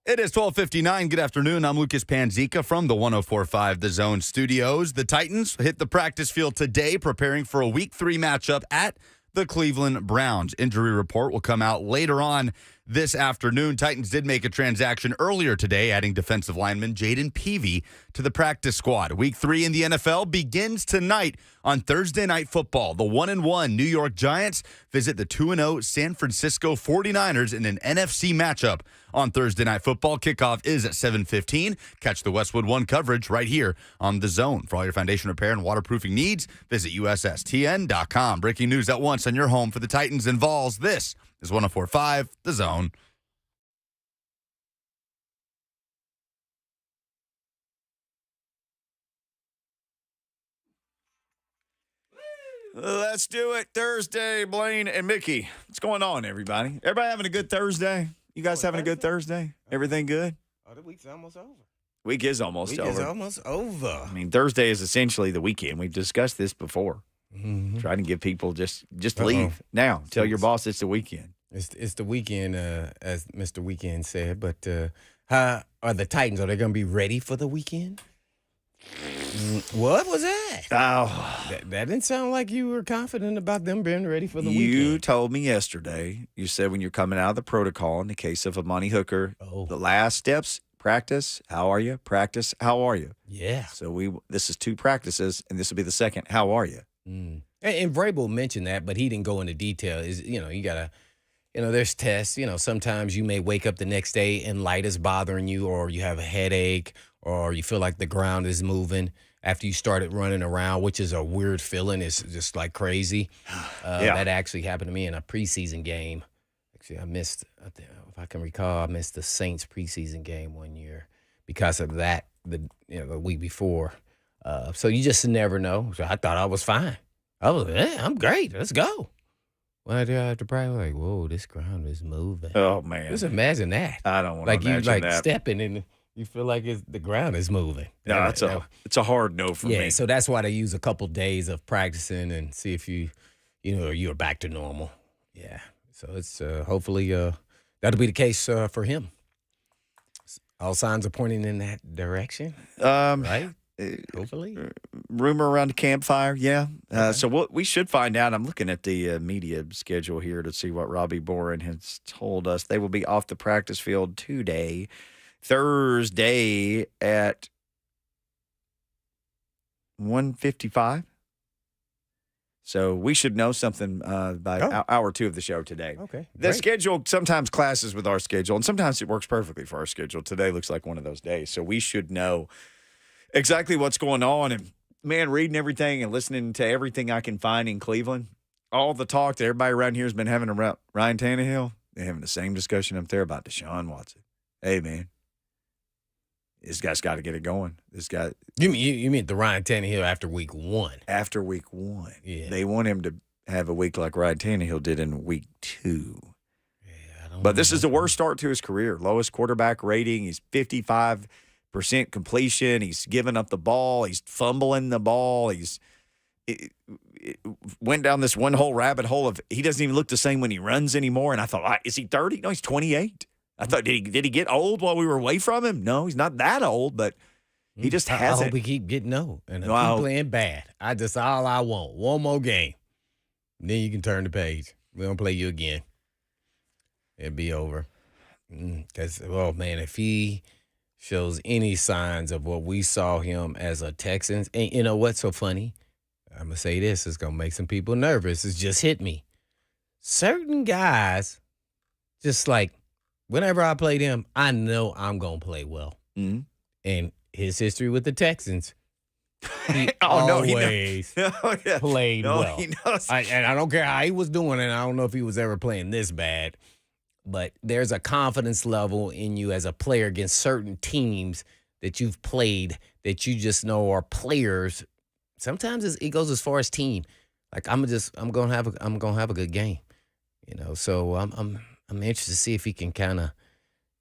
It is 12:59. Good afternoon. I'm Lucas Panzica from the 104.5 The Zone Studios. The Titans hit the practice field today, preparing for a Week 3 matchup at the Cleveland Browns. Injury report will come out later on this afternoon. Titans did make a transaction earlier today, adding defensive lineman Jaden Peavy to the practice squad. Week 3 in the NFL begins tonight on Thursday Night Football. The 1-1 New York Giants visit the 2-0 San Francisco 49ers in an NFC matchup on Thursday Night Football. Kickoff is at 7:15. Catch the Westwood One coverage right here on The Zone. For all your foundation repair and waterproofing needs, visit USSTN.com. Breaking news at once on your home for the Titans and Vols. This is 104.5 The Zone. Let's do it. Thursday, Blaine and Mickey. What's going on, everybody? Everybody having a good Thursday? You guys having a good Thursday? Everything good? Oh, the week's almost over. Week is almost over. I mean, Thursday is essentially the weekend. We've discussed this before. Mm-hmm. Trying to give people just leave now. Tell your boss it's the weekend. It's the weekend, as Mr. Weekend said. But how are the Titans? Are they going to be ready for the weekend? What was that? Oh, that didn't sound like you were confident about them being ready for the you weekend. told me yesterday. You said when you're coming out of the protocol in the case of Amani Hooker, the last steps. Practice, how are you? Practice, how are you? Yeah. So this is 2 practices, and this will be the second. How are you? Mm. And Vrabel mentioned that, but he didn't go into detail. You gotta, there's tests. Sometimes you may wake up the next day and light is bothering you, or you have a headache, or you feel like the ground is moving after you started running around, which is a weird feeling. It's just like crazy. That actually happened to me in a preseason game. Actually, I missed, if I can recall, I missed the Saints preseason game one year because of that, the week before. So you just never know. So I thought I was fine. I'm great. Let's go. When I did after practice, like, whoa, this ground is moving. Oh, man. Just imagine that. I don't want to imagine that. Like you stepping and you feel like the ground is moving. No, it's a hard no for me. Yeah, so that's why they use a couple days of practicing and see if you're back to normal. Yeah. So it's hopefully that'll be the case for him. All signs are pointing in that direction, right? Hopefully. Rumor around the campfire, yeah. Okay. So we should find out. I'm looking at the media schedule here to see what Robbie Boren has told us. They will be off the practice field today, Thursday at 1:55. So we should know something by hour 2 of the show today. Okay. The great. schedule sometimes clashes with our schedule, and sometimes it works perfectly for our schedule. Today looks like one of those days. So we should know exactly what's going on. And, man, reading everything and listening to everything I can find in Cleveland, all the talk that everybody around here has been having about Ryan Tannehill, they're having the same discussion up there about Deshaun Watson. Hey, man. This guy's got to get it going. This guy. You mean the Ryan Tannehill after week 1? After week 1. Yeah. They want him to have a week like Ryan Tannehill did in week 2. Yeah, But this is the worst start to his career. Lowest quarterback rating. He's 55% completion. He's giving up the ball. He's fumbling the ball. It went down this one whole rabbit hole of he doesn't even look the same when he runs anymore. And I thought, is he 30? No, he's 28. I thought, did he get old while we were away from him? No, he's not that old, but he just hasn't. I hope we keep getting old and keep playing bad. All I want. One more game. Then you can turn the page. We don't play you again. It'll be over. Because, man, if he shows any signs of what we saw him as a Texan, and you know what's so funny? I'm going to say this. It's going to make some people nervous. It's just hit me. Certain guys, just like, whenever I play them, I know I'm going to play well. Mm-hmm. And his history with the Texans, he he always played no, well. He knows. And I don't care how he was doing, and I don't know if he was ever playing this bad, but there's a confidence level in you as a player against certain teams that you've played that you just know are players. Sometimes it goes as far as team. Like I'm gonna have a good game, So I'm interested to see if he can kind of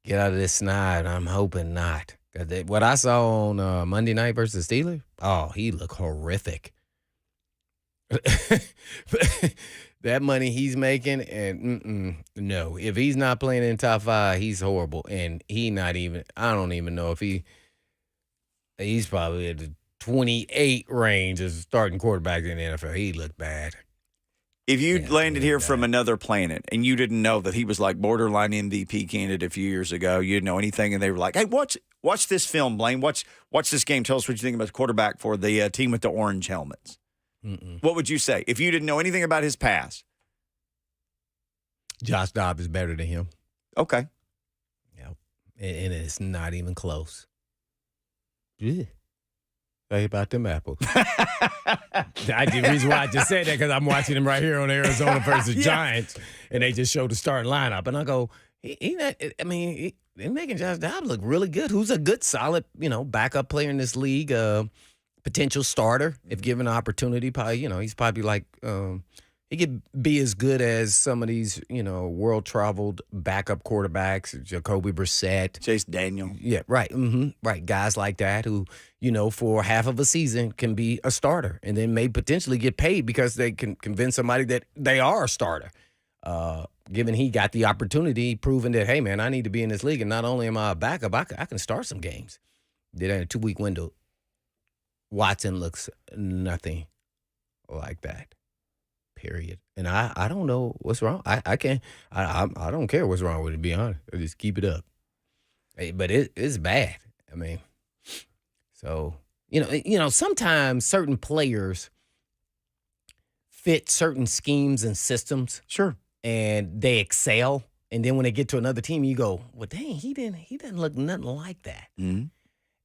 get out of this snide. I'm hoping not. What I saw on Monday night versus the Steelers, he looked horrific. that money he's making, and no, if he's not playing in top 5, he's horrible, and he not even. I don't even know if he's probably at the 28 range as starting quarterback in the NFL. He looked bad. If you Yeah, landed really here from bad. another planet and you didn't know that he was like borderline MVP candidate a few years ago, you didn't know anything, and they were like, "Hey, watch this film, Blaine. Watch this game. Tell us what you think about the quarterback for the team with the orange helmets." What would you say if you didn't know anything about his past? Josh Dobbs is better than him. Okay. Yep. And it's not even close. Yeah. Say about them apples. The reason why I just said that because I'm watching them right here on Arizona versus Giants, and they just showed the starting lineup, and I go, they're making Josh Dobbs look really good. Who's a good, solid, backup player in this league, potential starter if given an opportunity. Probably, he's probably like he could be as good as some of these, world-traveled backup quarterbacks, Jacoby Brissett. Chase Daniel. Yeah, right. Right. Guys like that who, for half of a season can be a starter and then may potentially get paid because they can convince somebody that they are a starter. Given he got the opportunity, proving that, hey, man, I need to be in this league. And not only am I a backup, I can start some games. Did that in a 2-week window. Watson looks nothing like that. Period. And I don't know what's wrong. I don't care what's wrong with it, to be honest. I just keep it up. Hey, but it's bad. I mean, so sometimes certain players fit certain schemes and systems. Sure. And they excel. And then when they get to another team, you go, well, dang, he didn't look nothing like that. Mm-hmm.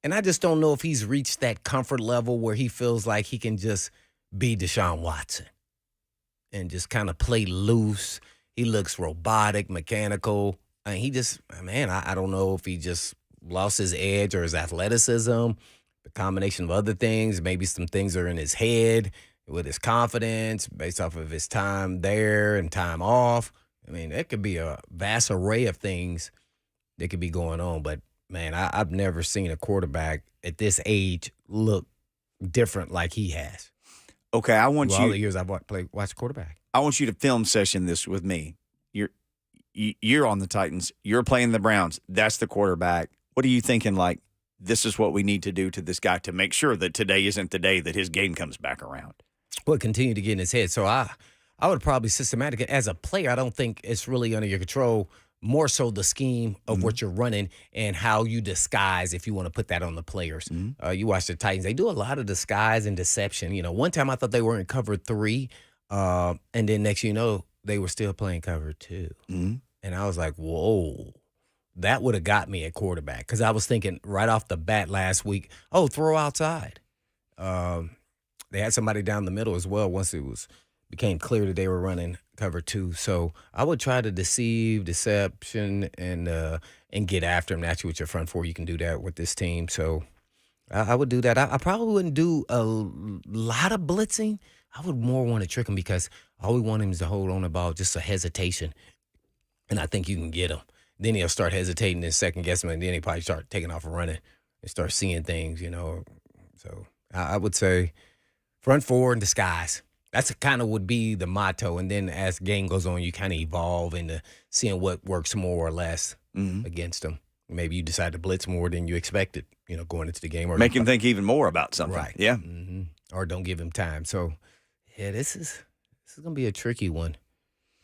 And I just don't know if he's reached that comfort level where he feels like he can just be Deshaun Watson and just kind of play loose. He looks robotic, mechanical. I don't know if he just lost his edge or his athleticism, the combination of other things. Maybe some things are in his head with his confidence based off of his time there and time off. I mean, that could be a vast array of things that could be going on. But, man, I've never seen a quarterback at this age look different like he has. Okay, I want all you. the years I've watched quarterback. I want you to film session this with me. You're on the Titans. You're playing the Browns. That's the quarterback. What are you thinking? Like, this is what we need to do to this guy to make sure that today isn't the day that his game comes back around. Well, continue to get in his head. So I would probably systematically, as a player, I don't think it's really under your control. More so the scheme of what you're running and how you disguise, if you want to put that on the players. You watch the Titans. They do a lot of disguise and deception. One time I thought they were in cover 3, and then next they were still playing cover 2. And I was like, whoa, that would have got me at quarterback because I was thinking right off the bat last week, throw outside. They had somebody down the middle as well once it became clear that they were running cover 2. So I would try to deception, and get after him. Naturally, with your front 4, you can do that with this team. So I would do that. I probably wouldn't do a lot of blitzing. I would more want to trick him because all we want him is to hold on the ball, just a hesitation. And I think you can get him. Then he'll start hesitating and second guessing, and then he'll probably start taking off and running and start seeing things, So I would say front 4 and disguise. That's kind of would be the motto. And then as the game goes on, you kind of evolve into seeing what works more or less against them. Maybe you decide to blitz more than you expected, going into the game. Or make him think even more about something. Right. Yeah. Or don't give him time. So, yeah, this is going to be a tricky one.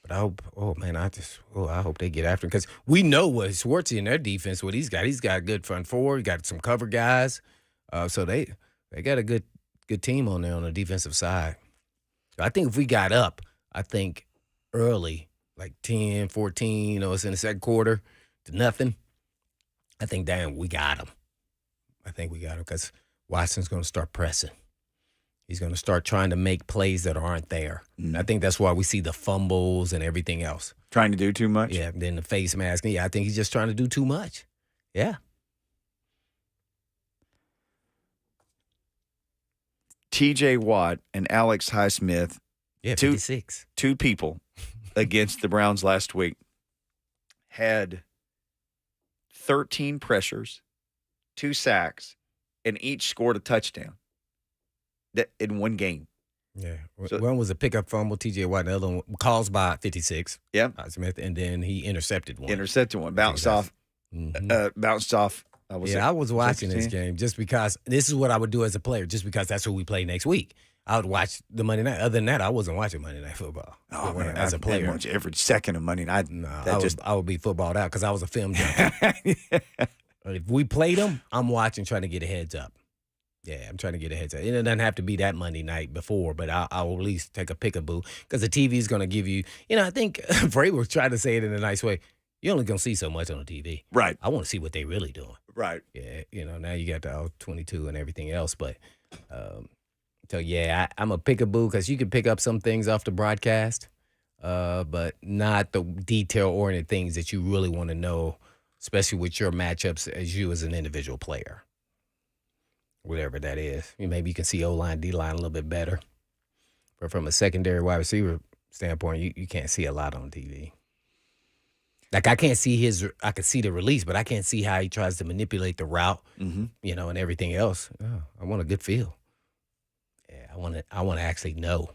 But I hope, I hope they get after him. Because we know what Schwartzy in their defense, what he's got. He's got a good front 4. He got some cover guys. So they got a good team on there on the defensive side. So I think if we got up, early, like 10, 14, it's in the second quarter to nothing, I think, damn, we got him. I think we got him because Watson's going to start pressing. He's going to start trying to make plays that aren't there. And I think that's why we see the fumbles and everything else. Trying to do too much? Yeah, then the face mask. Yeah, I think he's just trying to do too much. Yeah. TJ Watt and Alex Highsmith, 56. Two people against the Browns last week, had 13 pressures, 2 sacks, and each scored a touchdown in one game. Yeah. So- One was a pickup fumble, T.J. Watt. The other one caused by 56, Yeah. Smith, and then he intercepted one. Intercepted one, bounced that's- off. Bounced off. I was watching this game just because this is what I would do as a player, just because that's who we play next week. I would watch the Monday night. Other than that, I wasn't watching Monday Night Football. Oh, man, as a player. watch every second of Monday night. No, That I would be footballed out because I was a film junkie. If we played them, I'm watching, trying to get a heads up. Yeah, I'm trying to get a heads up. It doesn't have to be that Monday night before, but I'll at least take a peekaboo because the TV is going to give you. I think Bray was trying to say it in a nice way. You're only going to see so much on the TV. Right. I want to see what they really doing. Right. Yeah, now you got the all-22 and everything else, but so yeah, I'm a peekaboo because you can pick up some things off the broadcast, but not the detail-oriented things that you really want to know, especially with your matchups as you as an individual player, whatever that is. Maybe you can see O-line, D-line a little bit better, but from a secondary wide receiver standpoint, you can't see a lot on TV. Like I can't see I can see the release, but I can't see how he tries to manipulate the route, and everything else. Oh, I want a good feel. Yeah, I want to actually know.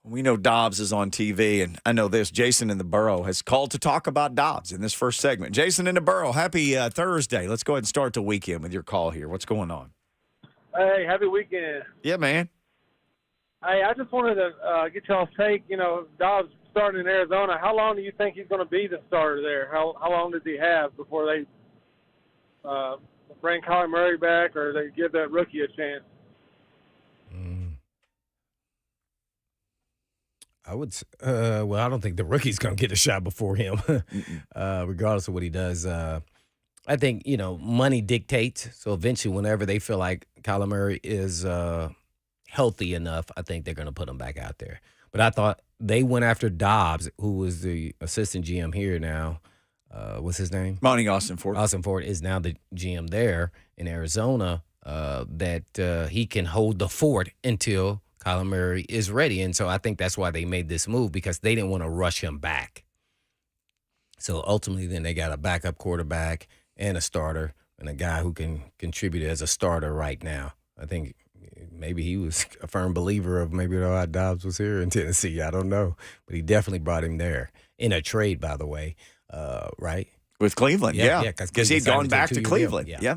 We know Dobbs is on TV, and I know this. Jason in the Borough has called to talk about Dobbs in this first segment. Jason in the Borough, happy Thursday. Let's go ahead and start the weekend with your call here. What's going on? Hey, happy weekend. Yeah, man. Hey, I just wanted to get y'all's take. Dobbs starting in Arizona. How long do you think he's going to be the starter there? How long does he have before they bring Kyler Murray back or they give that rookie a chance? I would. Well, I don't think the rookie's going to get a shot before him, regardless of what he does. I think money dictates. So eventually, whenever they feel like Kyler Murray is healthy enough, I think they're going to put him back out there. But I thought they went after Dobbs, who was the assistant GM here now. What's his name? Monty Austin Ford. Austin Ford is now the GM there in Arizona. That he can hold the fort until Kyler Murray is ready. And so I think that's why they made this move, because they didn't want to rush him back. So ultimately, then they got a backup quarterback and a starter and a guy who can contribute as a starter right now. I think maybe he was a firm believer of maybe why Dobbs was here in Tennessee. I don't know. But he definitely brought him there in a trade, by the way, right? With Cleveland, yeah. Because he'd gone back to Cleveland. Yeah.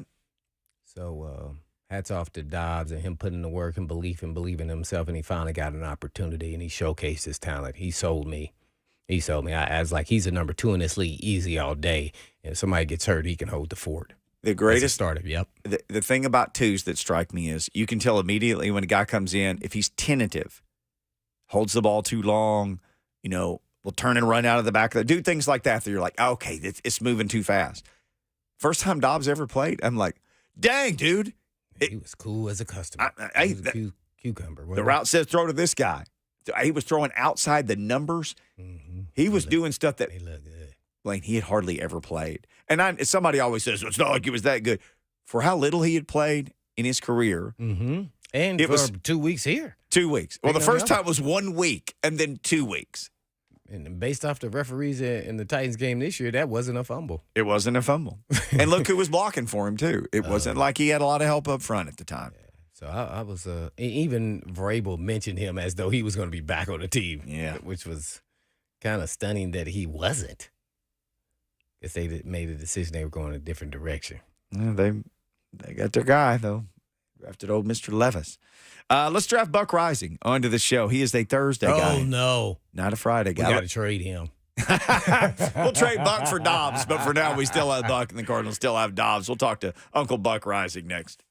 So hats off to Dobbs and him putting the work and believing in himself, and he finally got an opportunity, and he showcased his talent. He sold me. I was like, he's a number 2 in this league, easy all day. If somebody gets hurt, he can hold the fort. The greatest starter, yep. The thing about twos that strike me is you can tell immediately when a guy comes in, if he's tentative, holds the ball too long, will turn and run out of the back of the do things like that you're like, okay, it's moving too fast. First time Dobbs ever played, I'm like, dang, dude. He was cool as a customer. He was a cucumber. The route says throw to this guy. He was throwing outside the numbers. Mm-hmm. He was doing stuff that he looked good. Lane, he had hardly ever played. And somebody always says, it's not like it was that good. For how little he had played in his career. Mm-hmm. And it was 2 weeks here. 2 weeks. Well, the first time was 1 week and then 2 weeks. And based off the referees in the Titans game this year, that wasn't a fumble. It wasn't a fumble. And look who was blocking for him, too. It wasn't like he had a lot of help up front at the time. Yeah. So I was even Vrabel mentioned him as though he was going to be back on the team. Yeah. Which was kind of stunning that he wasn't. Guess they made a decision they were going a different direction. Yeah, they got their guy, though. Drafted old Mr. Levis. Let's draft Buck Reising onto the show. He is a Thursday guy. Oh, no. Not a Friday guy. We got to trade him. We'll trade Buck for Dobbs, but for now we still have Buck and the Cardinals still have Dobbs. We'll talk to Uncle Buck Reising next.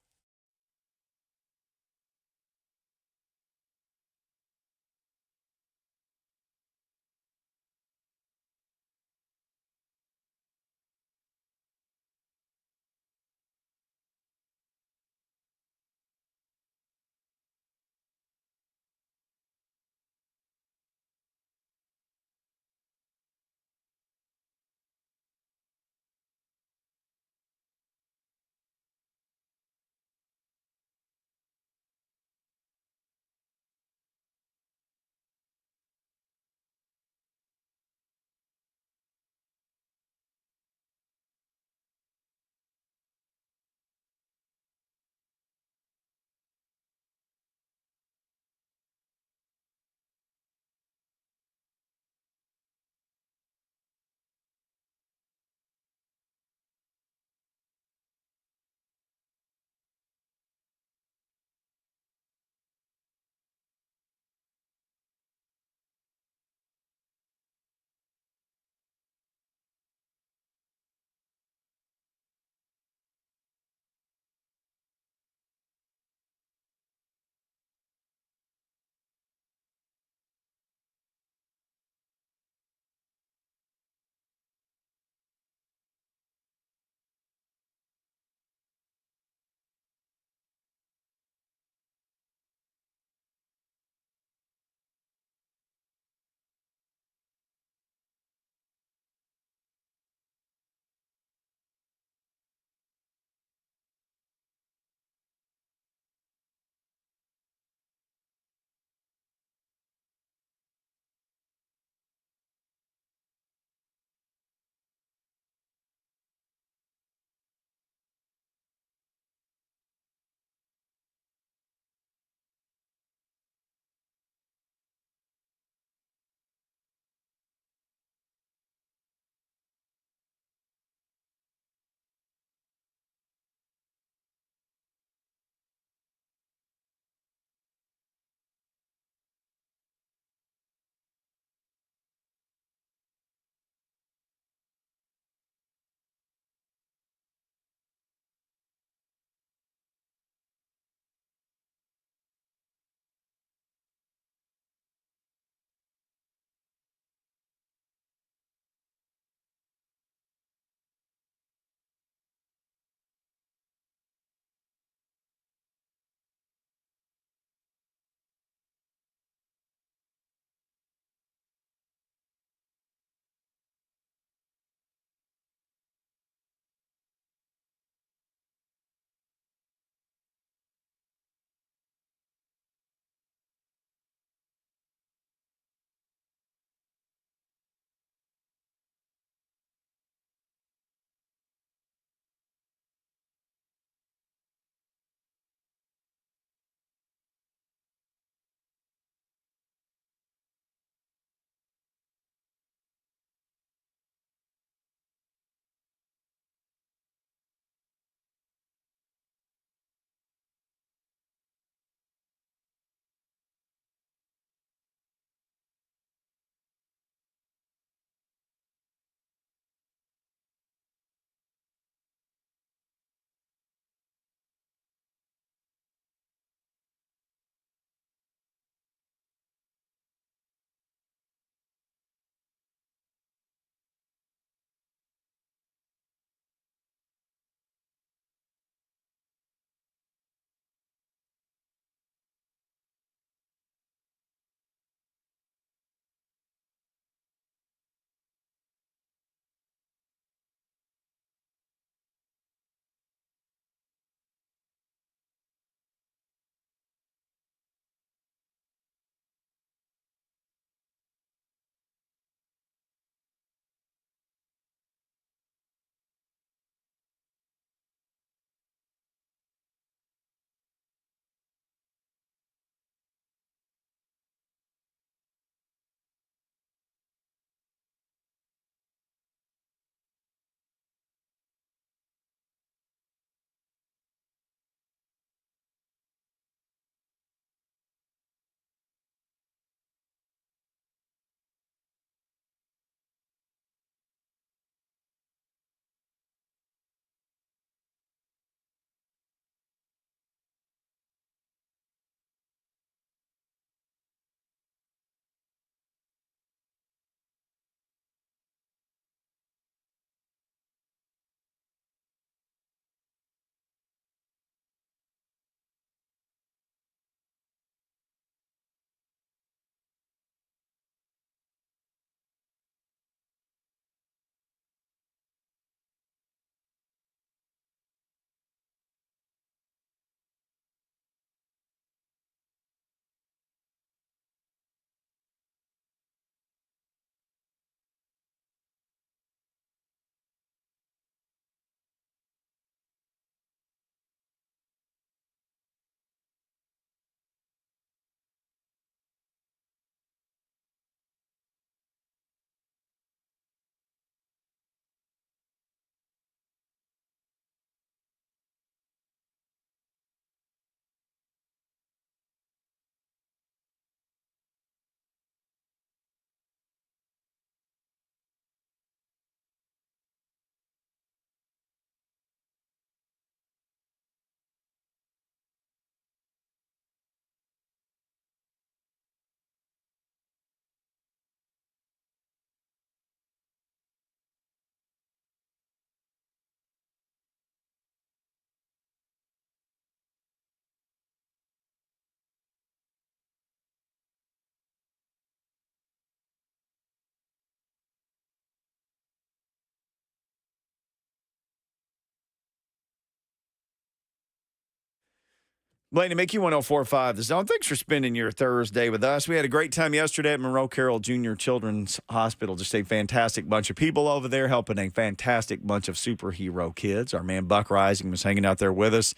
Blaine and Mickey, 104.5 The Zone. Thanks for spending your Thursday with us. We had a great time yesterday at Monroe Carroll Jr. Children's Hospital. Just a fantastic bunch of people over there helping a fantastic bunch of superhero kids. Our man Buck Reising was hanging out there with us.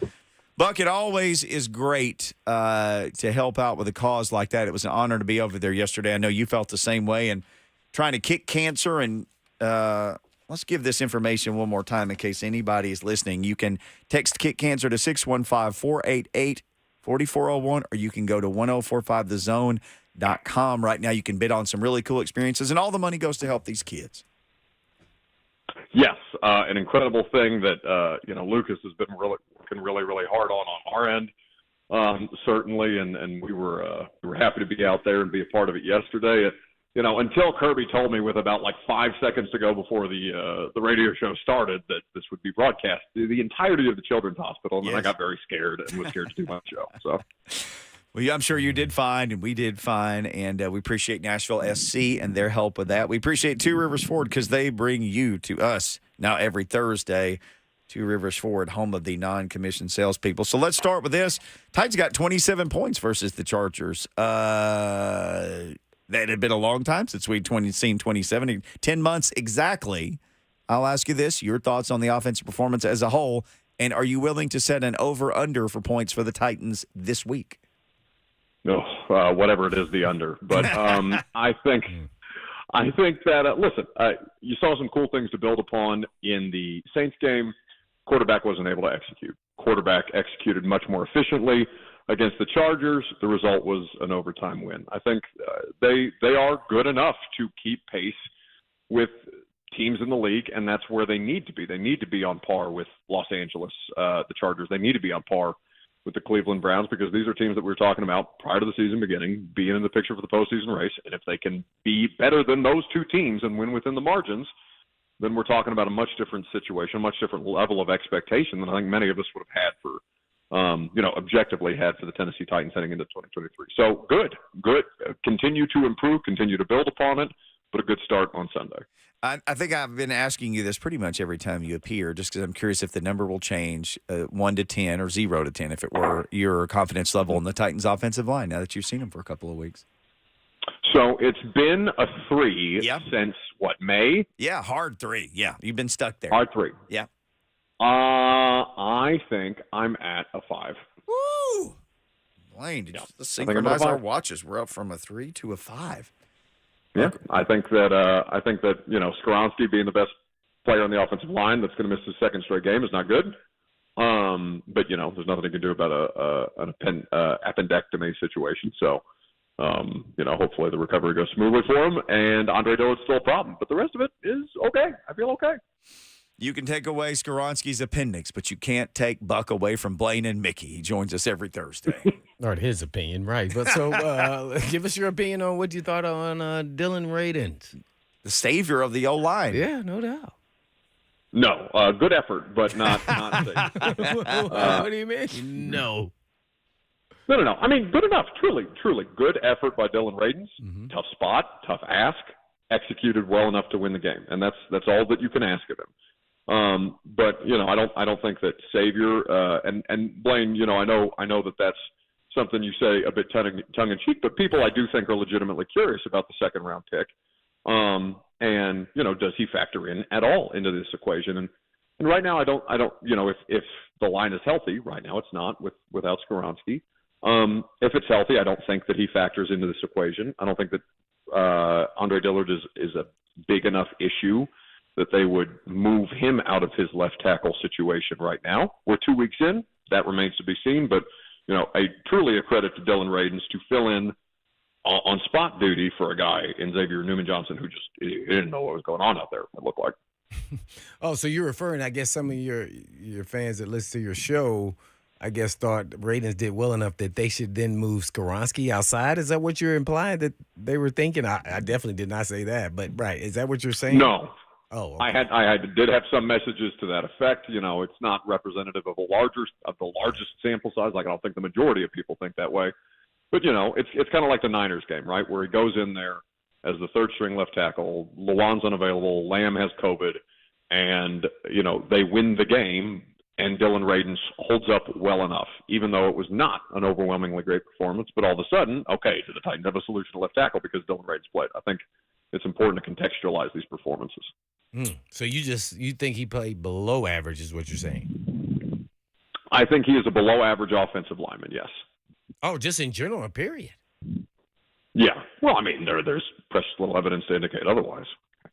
Buck, it always is great to help out with a cause like that. It was an honor to be over there yesterday. I know you felt the same way. And trying to kick cancer and let's give this information one more time in case anybody is listening. You can text Kick Cancer to 615-488-4401, or you can go to 1045thezone.com. Right now, you can bid on some really cool experiences, and all the money goes to help these kids. Yes, an incredible thing that Lucas has been working really hard on our end, certainly, and we were happy to be out there and be a part of it yesterday. Until Kirby told me with about 5 seconds to go before the radio show started that this would be broadcast the entirety of the Children's Hospital, and then I got very scared and was scared to do my show. So, well, I'm sure you did fine, and we did fine, and we appreciate Nashville SC and their help with that. We appreciate Two Rivers Ford because they bring you to us now every Thursday. Two Rivers Ford, home of the non-commissioned salespeople. So let's start with this. Titans got 27 points versus the Chargers. That had been a long time since we'd seen 27, 10 months exactly. I'll ask you this, your thoughts on the offensive performance as a whole, and are you willing to set an over-under for points for the Titans this week? No, whatever it is, the under. But I think that, listen, you saw some cool things to build upon in the Saints game. Quarterback wasn't able to execute. Quarterback executed much more efficiently. Against the Chargers, the result was an overtime win. I think they are good enough to keep pace with teams in the league, and that's where they need to be. They need to be on par with Los Angeles, the Chargers. They need to be on par with the Cleveland Browns because these are teams that we were talking about prior to the season beginning, being in the picture for the postseason race. And if they can be better than those two teams and win within the margins, then we're talking about a much different situation, a much different level of expectation than I think many of us would have had for objectively had for the Tennessee Titans heading into 2023. So good. Continue to improve, continue to build upon it, but a good start on Sunday. I think I've been asking you this pretty much every time you appear, just because I'm curious if the number will change 1 to 10 or 0 to 10, if it were your confidence level in the Titans offensive line now that you've seen them for a couple of weeks. So it's been a 3 since, May? Yeah, hard 3. Yeah, you've been stuck there. Hard 3. Yeah. I think I'm at a 5. Woo! Blaine, did you synchronize our watches? We're up from a 3 to a 5. Yeah, I think that Skoronski being the best player on the offensive line that's going to miss his second straight game is not good. But there's nothing he can do about an appendectomy situation. So, hopefully the recovery goes smoothly for him. And Andre Dillard's still a problem, but the rest of it is okay. I feel okay. You can take away Skoronski's appendix, but you can't take Buck away from Blaine and Mickey. He joins us every Thursday. Or his opinion, right. But so give us your opinion on what you thought on Dylan Radins. The savior of the O-line. Yeah, no doubt. No, good effort, but not safe. What do you mean? No. No. I mean, good enough. Truly good effort by Dylan Radins. Mm-hmm. Tough spot, tough ask. Executed well enough to win the game, and that's all that you can ask of him. But I don't think that savior and Blaine. I know that that's something you say a bit tongue in cheek, but people I do think are legitimately curious about the second round pick. And does he factor in at all into this equation? And right now I don't. If the line is healthy, right now it's not without Skoronski. If it's healthy, I don't think that he factors into this equation. I don't think that Andre Dillard is a big enough issue that they would move him out of his left tackle situation right now. We're 2 weeks in. That remains to be seen. But, truly a credit to Dylan Radins to fill in on spot duty for a guy in Xavier Newman-Johnson who just he didn't know what was going on out there, it looked like. Oh, so you're referring, I guess, some of your fans that listen to your show, I guess, thought Radins did well enough that they should then move Skoronski outside? Is that what you're implying that they were thinking? I definitely did not say that, but right. Is that what you're saying? No. Oh, okay. I did have some messages to that effect. It's not representative of the largest sample size. Like, I don't think the majority of people think that way. But, it's kind of like the Niners game, right, where he goes in there as the third string left tackle. Lawan's unavailable. Lamb has COVID. And, they win the game and Dylan Radins holds up well enough, even though it was not an overwhelmingly great performance. But all of a sudden, okay, do the Titans have a solution to left tackle because Dylan Radins played? I think it's important to contextualize these performances. So you think he played below average is what you're saying? I think he is a below average offensive lineman, yes. Oh, just in general, period. Yeah. Well, I mean, there's precious little evidence to indicate otherwise.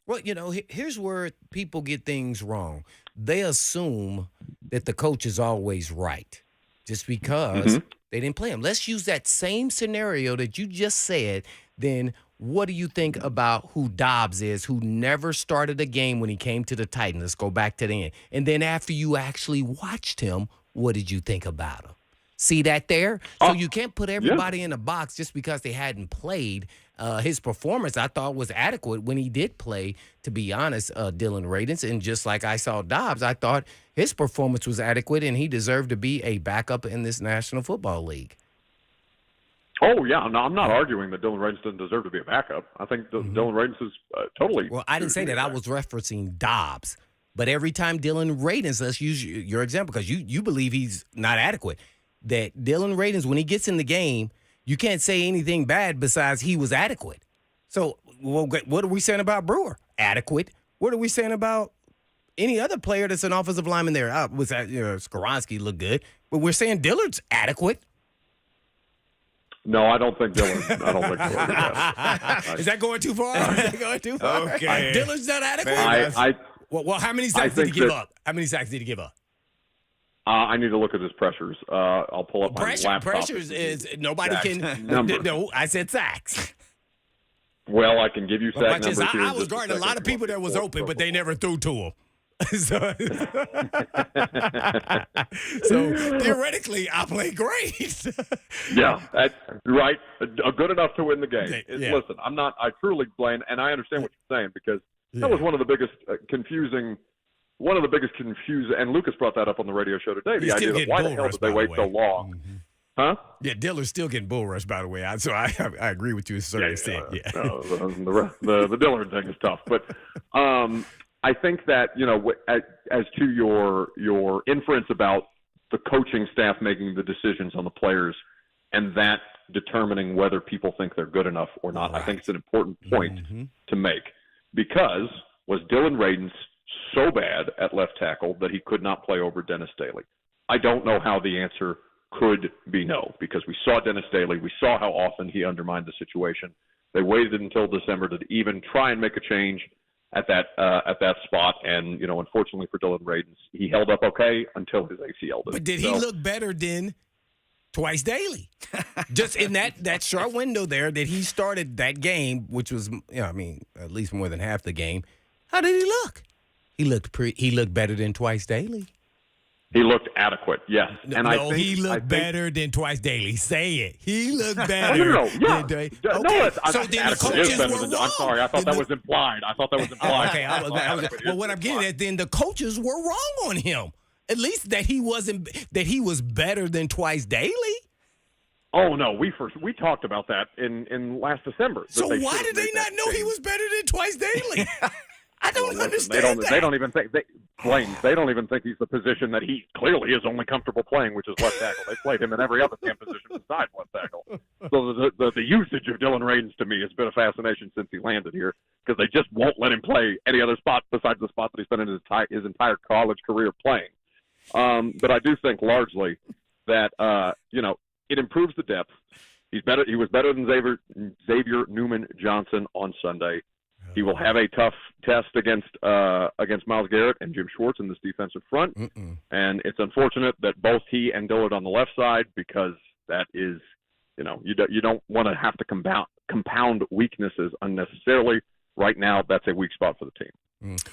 Well, here's where people get things wrong. They assume that the coach is always right just because they didn't play him. Let's use that same scenario that you just said. Then what do you think about who Dobbs is, who never started a game when he came to the Titans? Let's go back to the end. And then after you actually watched him, what did you think about him? See that there? So you can't put everybody in a box just because they hadn't played. His performance, I thought, was adequate when he did play, to be honest, Dylan Radins. And just like I saw Dobbs, I thought his performance was adequate and he deserved to be a backup in this National Football League. Oh, yeah. No, I'm not arguing that Dylan Radins doesn't deserve to be a backup. I think Dylan Radins is totally. Well, I didn't say that. I was referencing Dobbs. But every time Dylan Radins, let's use your example because you believe he's not adequate, that Dylan Radins, when he gets in the game, you can't say anything bad besides he was adequate. So what are we saying about Brewer? Adequate. What are we saying about any other player that's an offensive lineman there? Skoronski looked good, but we're saying Dillard's adequate. No, I don't think Dillard. Is that going too far? Okay. Dillard's not adequate? Well, how many sacks did he give up? How many sacks did he give up? I need to look at his pressures. I'll pull up my laptop. Pressures is nobody can. No, I said sacks. Well, I can give you sack numbers here. I was guarding a lot of people that was open, but they never threw to him. So theoretically, I played great. Yeah, that's right. Good enough to win the game. Listen, I truly blame, and I understand what you're saying because that was one of the biggest confusing. One of the biggest confusing, and Lucas brought that up on the radio show today. The idea that why the hell did they wait so long? Mm-hmm. Huh? Yeah, Dillard's still getting bull rushed, by the way. So I agree with you to a certain extent. Yeah. The Dillard thing is tough, but I think that as to your inference about the coaching staff making the decisions on the players and that determining whether people think they're good enough or not, I think it's an important point to make because was Dylan Radins so bad at left tackle that he could not play over Dennis Daly? I don't know how the answer could be no, because we saw Dennis Daly. We saw how often he undermined the situation. They waited until December to even try and make a change at that spot. And, unfortunately for Dylan Radins, he held up okay until his ACL did. But did he look better than Twice Daily? Just in that short window there that he started that game, which was, at least more than half the game. How did he look? He looked better than Twice Daily. He looked adequate, yes. And I think he looked better than Twice Daily. Say it. He looked better. No. Yeah. Okay. So then the coaches were wrong. I'm sorry. I thought that was implied. Okay. Well, what I'm getting at, then the coaches were wrong on him. At least that he was better than Twice Daily. Oh no, we talked about that in last December. So why did they not know he was better than Twice Daily? I don't understand that. They don't even think they don't even think he's the position that he clearly is only comfortable playing, which is left tackle. They played him in every other damn position besides left tackle. So the usage of Dylan Radins to me has been a fascination since he landed here because they just won't let him play any other spot besides the spot that he spent his entire college career playing. But I do think largely that it improves the depth. He's better. He was better than Xavier Newman Johnson on Sunday. He will have a tough test against Myles Garrett and Jim Schwartz in this defensive front. And it's unfortunate that both he and Dillard on the left side because that is, you don't want to have to compound weaknesses unnecessarily. Right now, that's a weak spot for the team.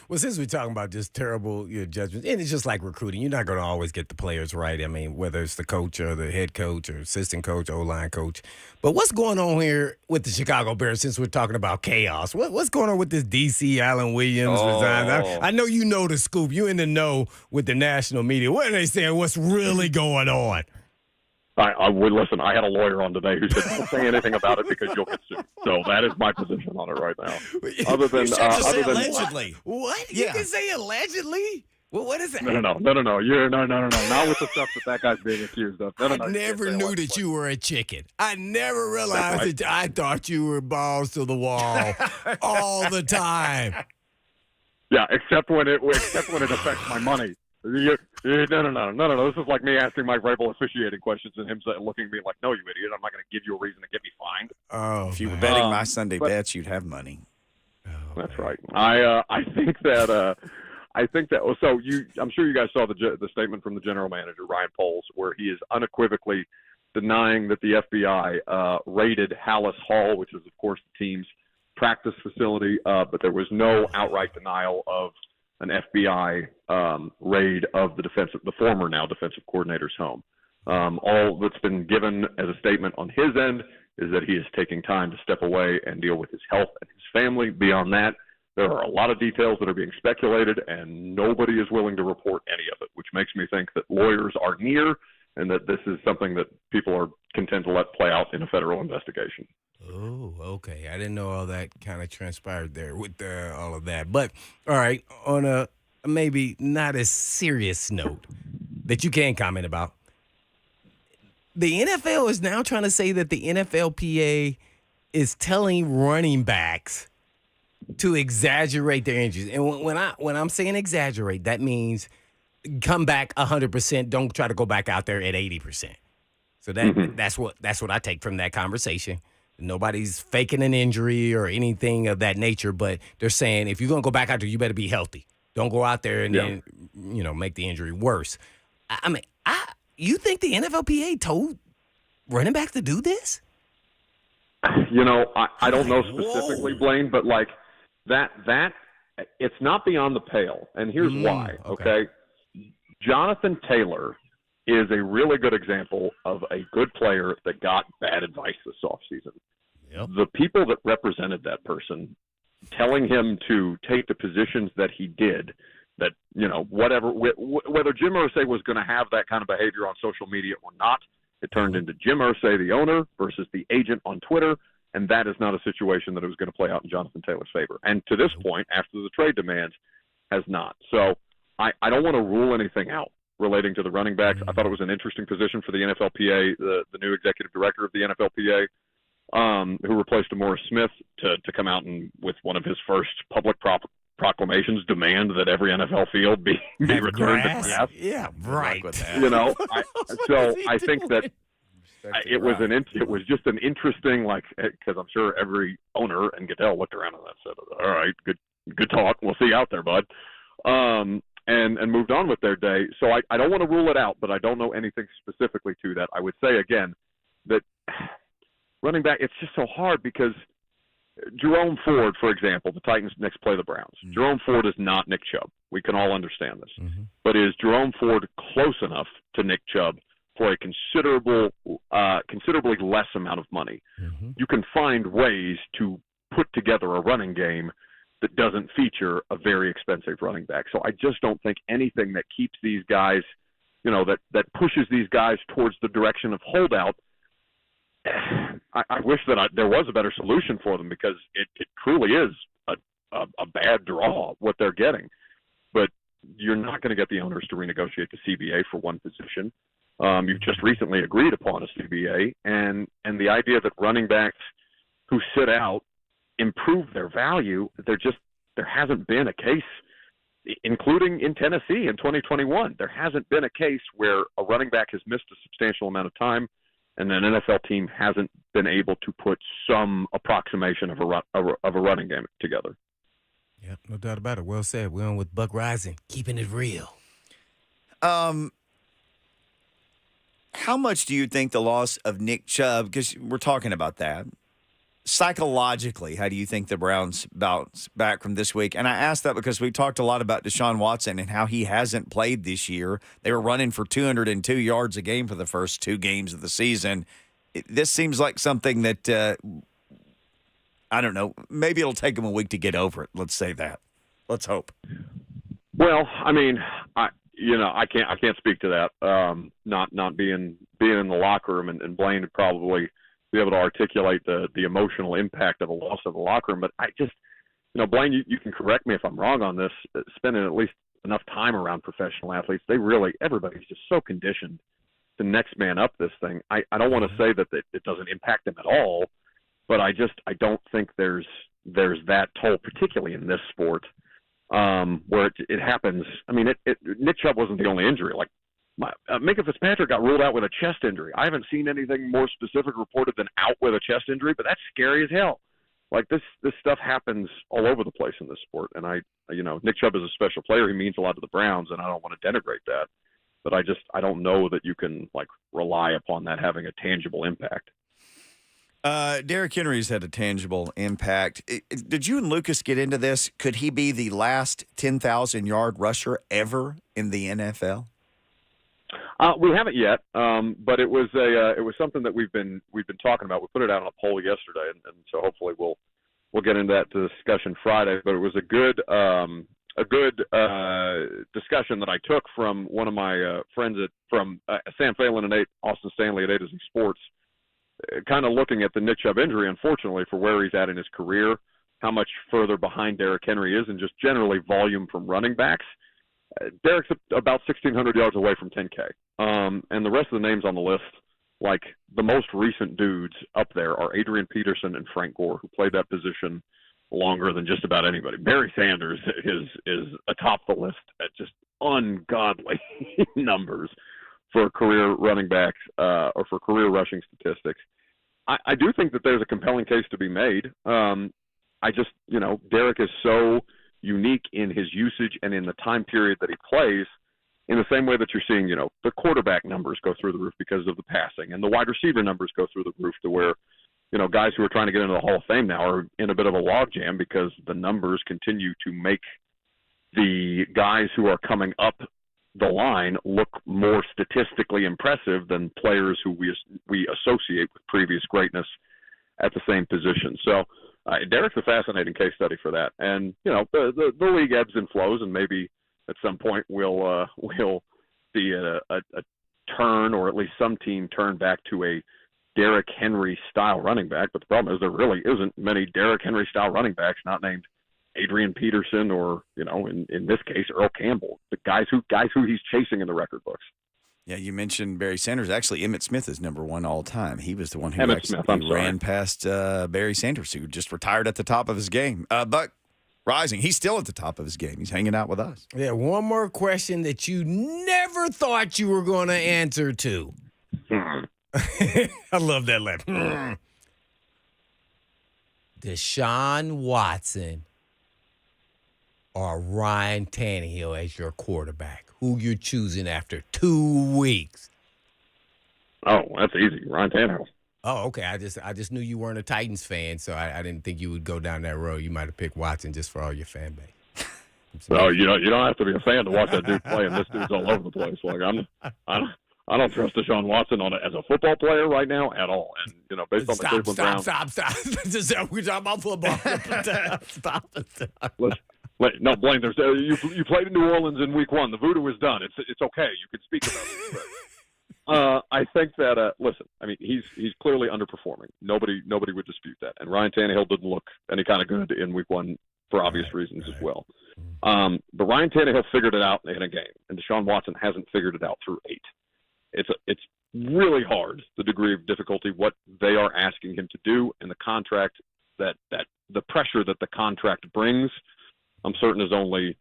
Well, since we're talking about just terrible judgments, and it's just like recruiting, you're not going to always get the players right. I mean, whether it's the coach or the head coach or assistant coach, O-line coach. But what's going on here with the Chicago Bears since we're talking about chaos? What's going on with this D.C. Allen Williams resign? I know you know the scoop. You're in the know with the national media. What are they saying? What's really going on? I would listen. I had a lawyer on today who said, "Don't say anything about it because you'll get sued." So that is my position on it right now. Other than allegedly, what? You can say allegedly. Well, what is that? No. You're no. Not with the stuff that guy's being accused of. No. I never knew that you were a chicken. I never realized that. I thought you were balls to the wall all the time. Yeah, except when it affects my money. No. This is like me asking Mike Vrabel officiating questions and him looking at me like, "No, you idiot! I'm not going to give you a reason to get me fined." Oh, if you were betting my Sunday bets, you'd have money. Oh, that's right. I think that. So I'm sure you guys saw the statement from the general manager Ryan Poles, where he is unequivocally denying that the FBI raided Hallis Hall, which is of course the team's practice facility, but there was no outright denial of an FBI raid of the former now defensive coordinator's home. All that's been given as a statement on his end is that he is taking time to step away and deal with his health and his family. Beyond that, there are a lot of details that are being speculated, and nobody is willing to report any of it, which makes me think that lawyers are near and that this is something that people are content to let play out in a federal investigation. Oh, okay. I didn't know all that kind of transpired there with all of that. But, all right, on a maybe not as serious note that you can comment about, the NFL is now trying to say that the NFLPA is telling running backs to exaggerate their injuries. And when I'm saying exaggerate, that means come back 100%. Don't try to go back out there at 80%. So that's what I take from that conversation. Nobody's faking an injury or anything of that nature, but they're saying if you're going to go back out there, you better be healthy. Don't go out there and then, make the injury worse. I mean, you think the NFLPA told running backs to do this? I don't know specifically, Blaine, but like that it's not beyond the pale. And here's why, okay? Jonathan Taylor is a really good example of a good player that got bad advice this offseason. Yep. The people that represented that person telling him to take the positions that he did, that, whether Jim Irsay was going to have that kind of behavior on social media or not, it turned into Jim Irsay, the owner, versus the agent on Twitter, and that is not a situation that was going to play out in Jonathan Taylor's favor. And to this point, after the trade demands, has not. So I don't want to rule anything out relating to the running backs. I thought it was an interesting position for the NFLPA, the new executive director of the NFLPA, who replaced Morris Smith, to come out and with one of his first public proclamations demand that every NFL field be returned to grass. Yeah, right. I think that it was just an interesting, because I'm sure every owner and Goodell looked around and said, "All right, good talk. We'll see you out there, bud." And moved on with their day. So I don't want to rule it out, but I don't know anything specifically to that. I would say, again, that running back, it's just so hard because Jerome Ford, for example, the Titans next play the Browns. Mm-hmm. Jerome Ford is not Nick Chubb. We can all understand this. Mm-hmm. But is Jerome Ford close enough to Nick Chubb for a considerably less amount of money? Mm-hmm. You can find ways to put together a running game that doesn't feature a very expensive running back. So I just don't think anything that keeps these guys, that pushes these guys towards the direction of holdout. I wish that there was a better solution for them, because it truly is a bad draw what they're getting. But you're not going to get the owners to renegotiate the CBA for one position. You've just recently agreed upon a CBA, and the idea that running backs who sit out improve their value, there hasn't been a case, including in Tennessee in 2021. There hasn't been a case where a running back has missed a substantial amount of time and an NFL team hasn't been able to put some approximation of a running game together. Yeah, no doubt about it. Well said. We're on with Buck Reising, keeping it real. How much do you think the loss of Nick Chubb, because we're talking about that, psychologically, how do you think the Browns bounce back from this week? And I asked that because we talked a lot about Deshaun Watson and how he hasn't played this year. They were running for 202 yards a game for the first 2 games of the season. This seems like something that, I don't know, maybe it'll take them a week to get over it. Let's say that. Let's hope. Well, I mean, I can't speak to that. Not being in the locker room, and Blaine would probably be able to articulate the emotional impact of a loss of the locker room. But I just, Blaine, you can correct me if I'm wrong on this. Spending at least enough time around professional athletes. Everybody's just so conditioned to next man up this thing. I don't want to say that it doesn't impact them at all, but I don't think there's that toll, particularly in this sport, where it happens. I mean, Nick Chubb wasn't the only injury. Like, Minka Fitzpatrick got ruled out with a chest injury. I haven't seen anything more specific reported than out with a chest injury, but that's scary as hell. Like, this stuff happens all over the place in this sport. And Nick Chubb is a special player. He means a lot to the Browns, and I don't want to denigrate that. But I don't know that you can, like, rely upon that having a tangible impact. Derrick Henry's had a tangible impact. Did you and Lucas get into this? Could he be the last 10,000-yard rusher ever in the NFL? We haven't yet, but it was something that we've been talking about. We put it out on a poll yesterday, and so hopefully we'll get into that discussion Friday. But it was a good discussion that I took from one of my friends from Sam Phelan and Austin Stanley at A to Z Sports, kind of looking at the Nick Chubb injury, unfortunately, for where he's at in his career, how much further behind Derrick Henry is, and just generally volume from running backs. Derrick's about 1,600 yards away from 10K. And the rest of the names on the list, like the most recent dudes up there, are Adrian Peterson and Frank Gore, who played that position longer than just about anybody. Barry Sanders is atop the list at just ungodly numbers for career running backs or for career rushing statistics. I do think that there's a compelling case to be made. Derrick is so unique in his usage and in the time period that he plays, in the same way that you're seeing, the quarterback numbers go through the roof because of the passing, and the wide receiver numbers go through the roof, to where, guys who are trying to get into the Hall of Fame now are in a bit of a logjam because the numbers continue to make the guys who are coming up the line look more statistically impressive than players who we associate with previous greatness at the same position. So Derrick's a fascinating case study for that. And, the league ebbs and flows, and maybe at some point we'll see a turn, or at least some team turn back to a Derrick Henry-style running back. But the problem is there really isn't many Derrick Henry-style running backs not named Adrian Peterson or, in this case, Earl Campbell, the guys who he's chasing in the record books. Yeah, you mentioned Barry Sanders. Actually, Emmitt Smith is number one all time. He was the one who ran past Barry Sanders, who just retired at the top of his game. But Reising, he's still at the top of his game. He's hanging out with us. Yeah, one more question that you never thought you were going to answer to. I love that laugh. Deshaun Watson or Ryan Tannehill as your quarterback? Who you're choosing after 2 weeks? Oh, that's easy. Ryan Tannehill. Oh, okay. I just knew you weren't a Titans fan, so I didn't think you would go down that road. You might have picked Watson just for all your fan base. No, you don't have to be a fan to watch that dude play, and this dude's all over the place. Like I don't trust Deshaun Watson as a football player right now at all. And based on the Cleveland Browns. Stop. We're talking about football. Stop. No, Blaine. You played in New Orleans in Week 1. The voodoo is done. It's okay. You can speak about it. But, I think that listen. I mean, he's clearly underperforming. Nobody would dispute that. And Ryan Tannehill didn't look any kind of good in Week 1 for obvious reasons as well. But Ryan Tannehill figured it out in a game, and Deshaun Watson hasn't figured it out through 8. It's really hard, the degree of difficulty, what they are asking him to do, and the contract that the pressure that the contract brings, I'm certain is only,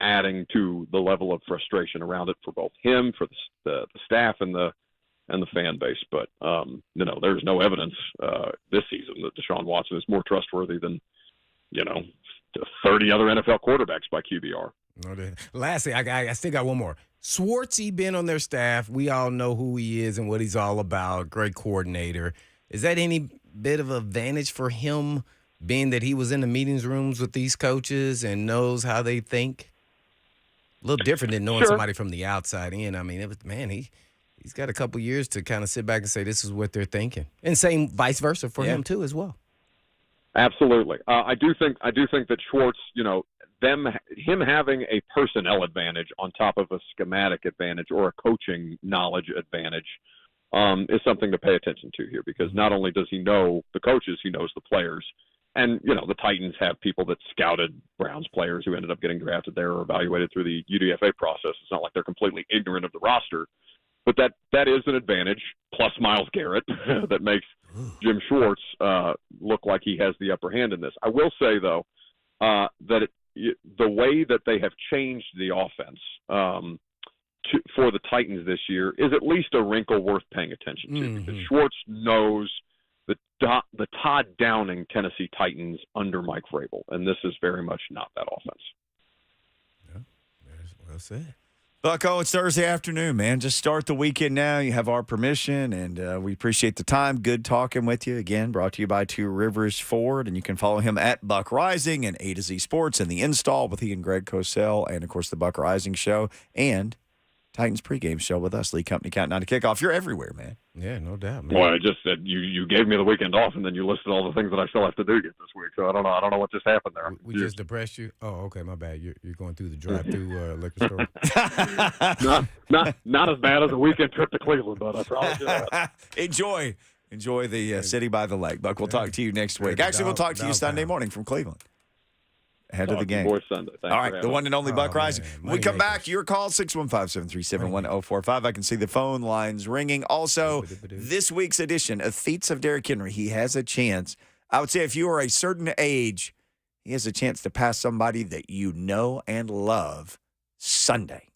adding to the level of frustration around it for both him, for the staff, and the fan base. But there's no evidence this season that Deshaun Watson is more trustworthy than 30 other NFL quarterbacks by QBR. Lastly, I still got one more. Swartzy been on their staff. We all know who he is and what he's all about. Great coordinator. Is that any bit of advantage for him, being that he was in the meetings rooms with these coaches and knows how they think? A little different than knowing somebody from the outside in. I mean, he's got a couple years to kind of sit back and say this is what they're thinking, and same vice versa for him too as well. Absolutely, I do think that Schwartz, him having a personnel advantage on top of a schematic advantage or a coaching knowledge advantage is something to pay attention to here, because not only does he know the coaches, he knows the players. And, the Titans have people that scouted Browns players who ended up getting drafted there or evaluated through the UDFA process. It's not like they're completely ignorant of the roster, but that is an advantage, plus Myles Garrett, that makes Jim Schwartz look like he has the upper hand in this. I will say, though, that the way that they have changed the offense for the Titans this year is at least a wrinkle worth paying attention to. Because Schwartz knows the Todd Downing Tennessee Titans under Mike Vrabel, and this is very much not that offense. Yeah, well said. Bucko, it's Thursday afternoon, man. Just start the weekend now. You have our permission, and we appreciate the time. Good talking with you. Again, brought to you by Two Rivers Ford, and you can follow him at Buck Reising and A to Z Sports and The Install with he and Greg Cosell, and, of course, the Buck Reising Show, and Titans pregame show with us, Lee Company Countdown to Kickoff. You're everywhere, man. Yeah, no doubt, man. Well, I just said you gave me the weekend off, and then you listed all the things that I still have to do yet this week. So I don't know what just happened there. We just depressed you. Oh, okay, my bad. You're going through the drive-through liquor store. not as bad as a weekend trip to Cleveland, but I promise you that. Enjoy the city by the lake. Buck, we'll talk to you next week. Actually, we'll talk to you Sunday morning from Cleveland. Ahead of the game. Boys Sunday. All right, the one and only Buck Reising. When we come back, your call, 615-737-1045. I can see the phone lines ringing. Also, this week's edition of Feats of Derrick Henry, he has a chance. I would say if you are a certain age, he has a chance to pass somebody that you know and love Sunday.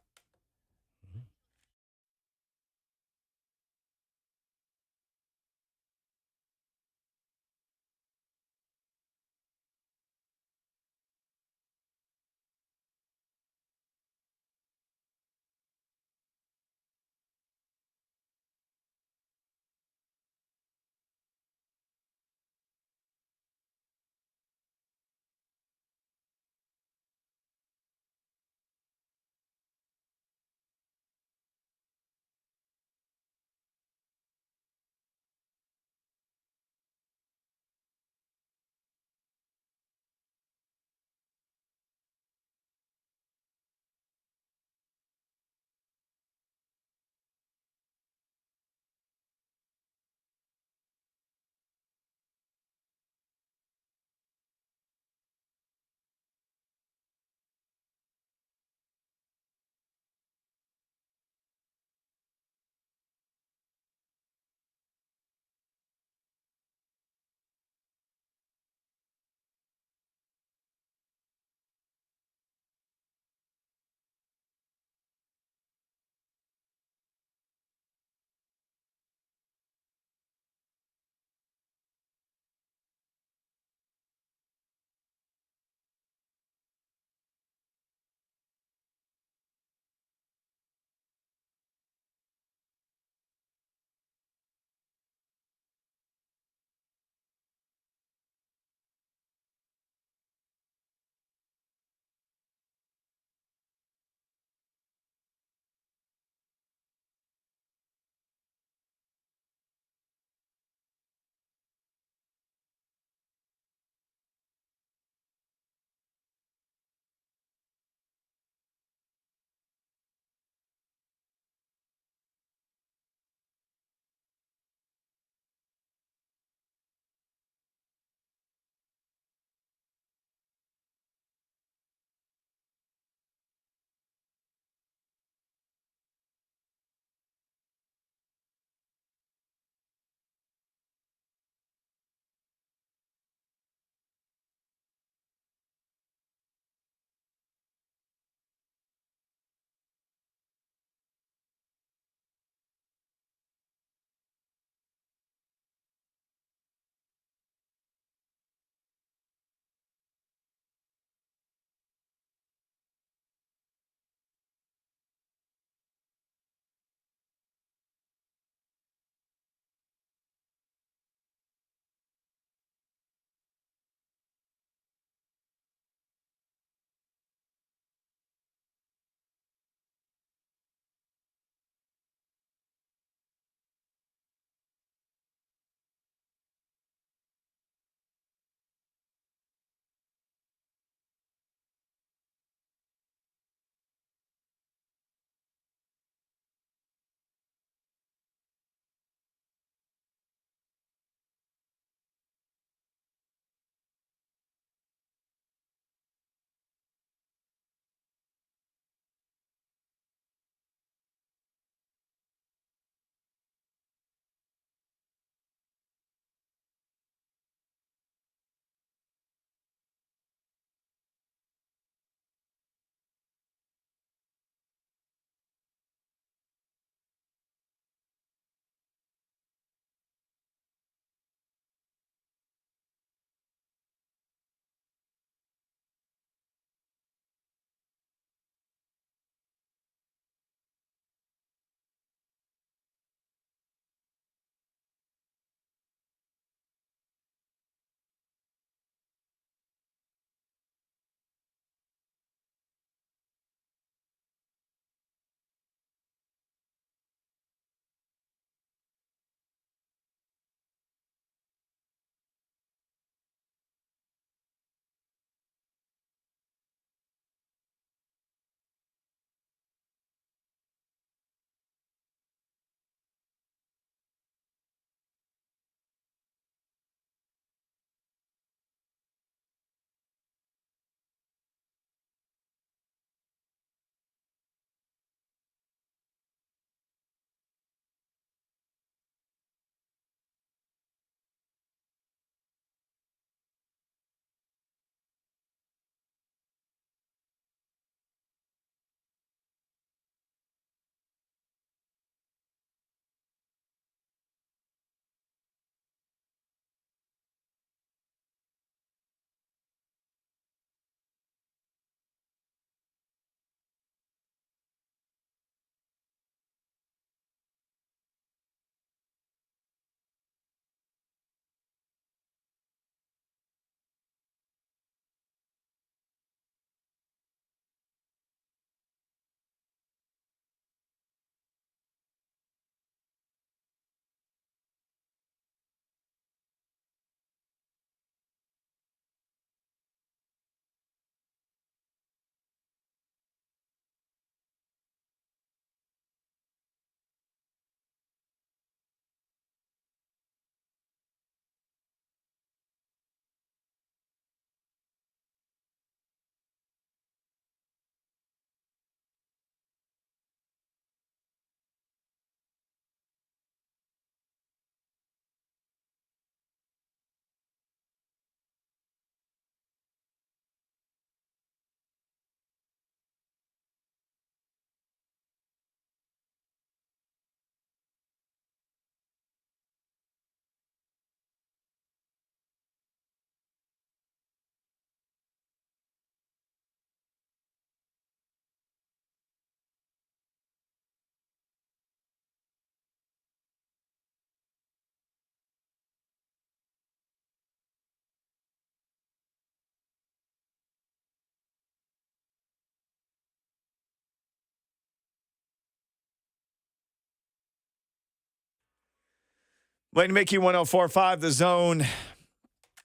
Waiting to make you 104.5 The Zone.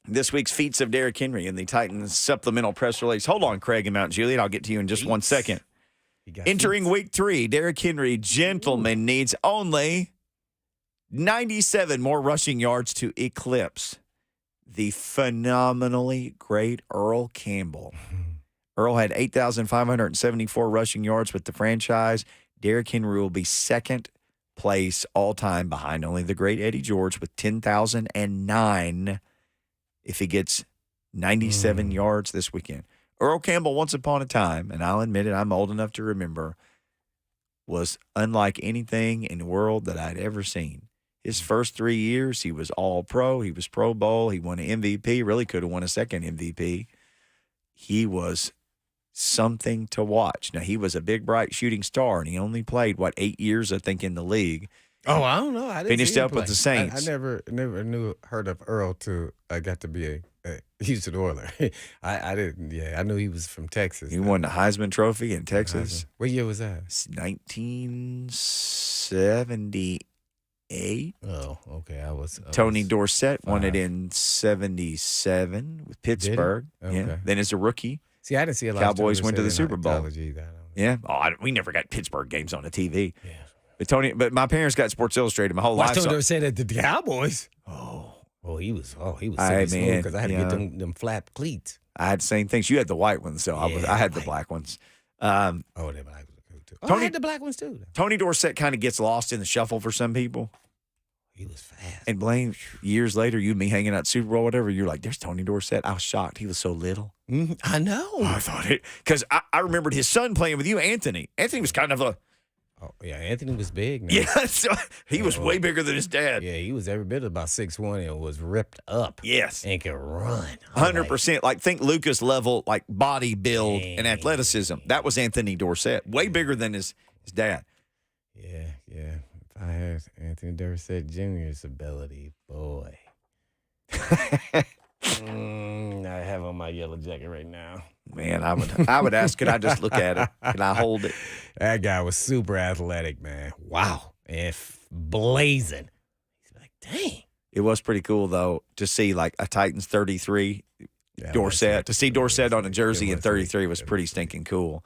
This week's feats of Derrick Henry in the Titans supplemental press release. Hold on, Craig and Mount Juliet. I'll get to you in just 1 second. Entering week 3, Derrick Henry, gentleman, needs only 97 more rushing yards to eclipse the phenomenally great Earl Campbell. Earl had 8,574 rushing yards with the franchise. Derrick Henry will be second place all-time behind only the great Eddie George with 10,009 if he gets 97 yards this weekend. Earl Campbell, once upon a time, and I'll admit it, I'm old enough to remember, was unlike anything in the world that I'd ever seen. His first 3 years, he was all-pro. He was Pro Bowl. He won an MVP. Really could have won a second MVP. He was something to watch. Now, he was a big, bright shooting star, and he only played, 8 years, I think, in the league. Oh, I don't know. I didn't Finished see him up with play. the Saints. I never heard of Earl till I got to be a Houston Oiler. I didn't. Yeah, I knew he was from Texas. He won the Heisman Trophy in Texas. What year was that? 1978. Oh, okay. I was Tony Dorsett won it 5. in 77 with Pittsburgh. Did he? Yeah. Okay. Then as a rookie. See, I didn't see a lot. Cowboys of went to the Super Bowl. Either. Yeah. Oh, we never got Pittsburgh games on the TV. Yeah. But my parents got Sports Illustrated my whole Well, I life. told so- her said that the Cowboys. oh, He was I mean, because I had to get them flap cleats. I had the same things. You had the white ones, so I had the black ones. The black ones were cool too. I had the black ones too. Tony Dorsett kind of gets lost in the shuffle for some people. He was fast. And Blaine, years later, you and me hanging out at Super Bowl, whatever, you're like, there's Tony Dorsett. I was shocked. He was so little. I know. I thought it, because I remembered his son playing with you, Anthony. Anthony was kind of a, Oh yeah, Anthony was big. Man. yeah, so he was way bigger than his dad. Yeah, he was every bit about 6'1" and was ripped up. Yes. And could run. 100%. Like, think Lucas level, like body build and athleticism. That was Anthony Dorsett. Way bigger than his dad. Yeah. If I had Anthony Dorsett Jr.'s ability, boy. I have on my yellow jacket right now. Man, I would ask, could I just look at it? Can I hold it? That guy was super athletic, man. Wow. And blazing. He's like, dang. It was pretty cool, though, to see like a Titans 33 Dorsett. To see Dorsett on a jersey in 33 was pretty stinking cool.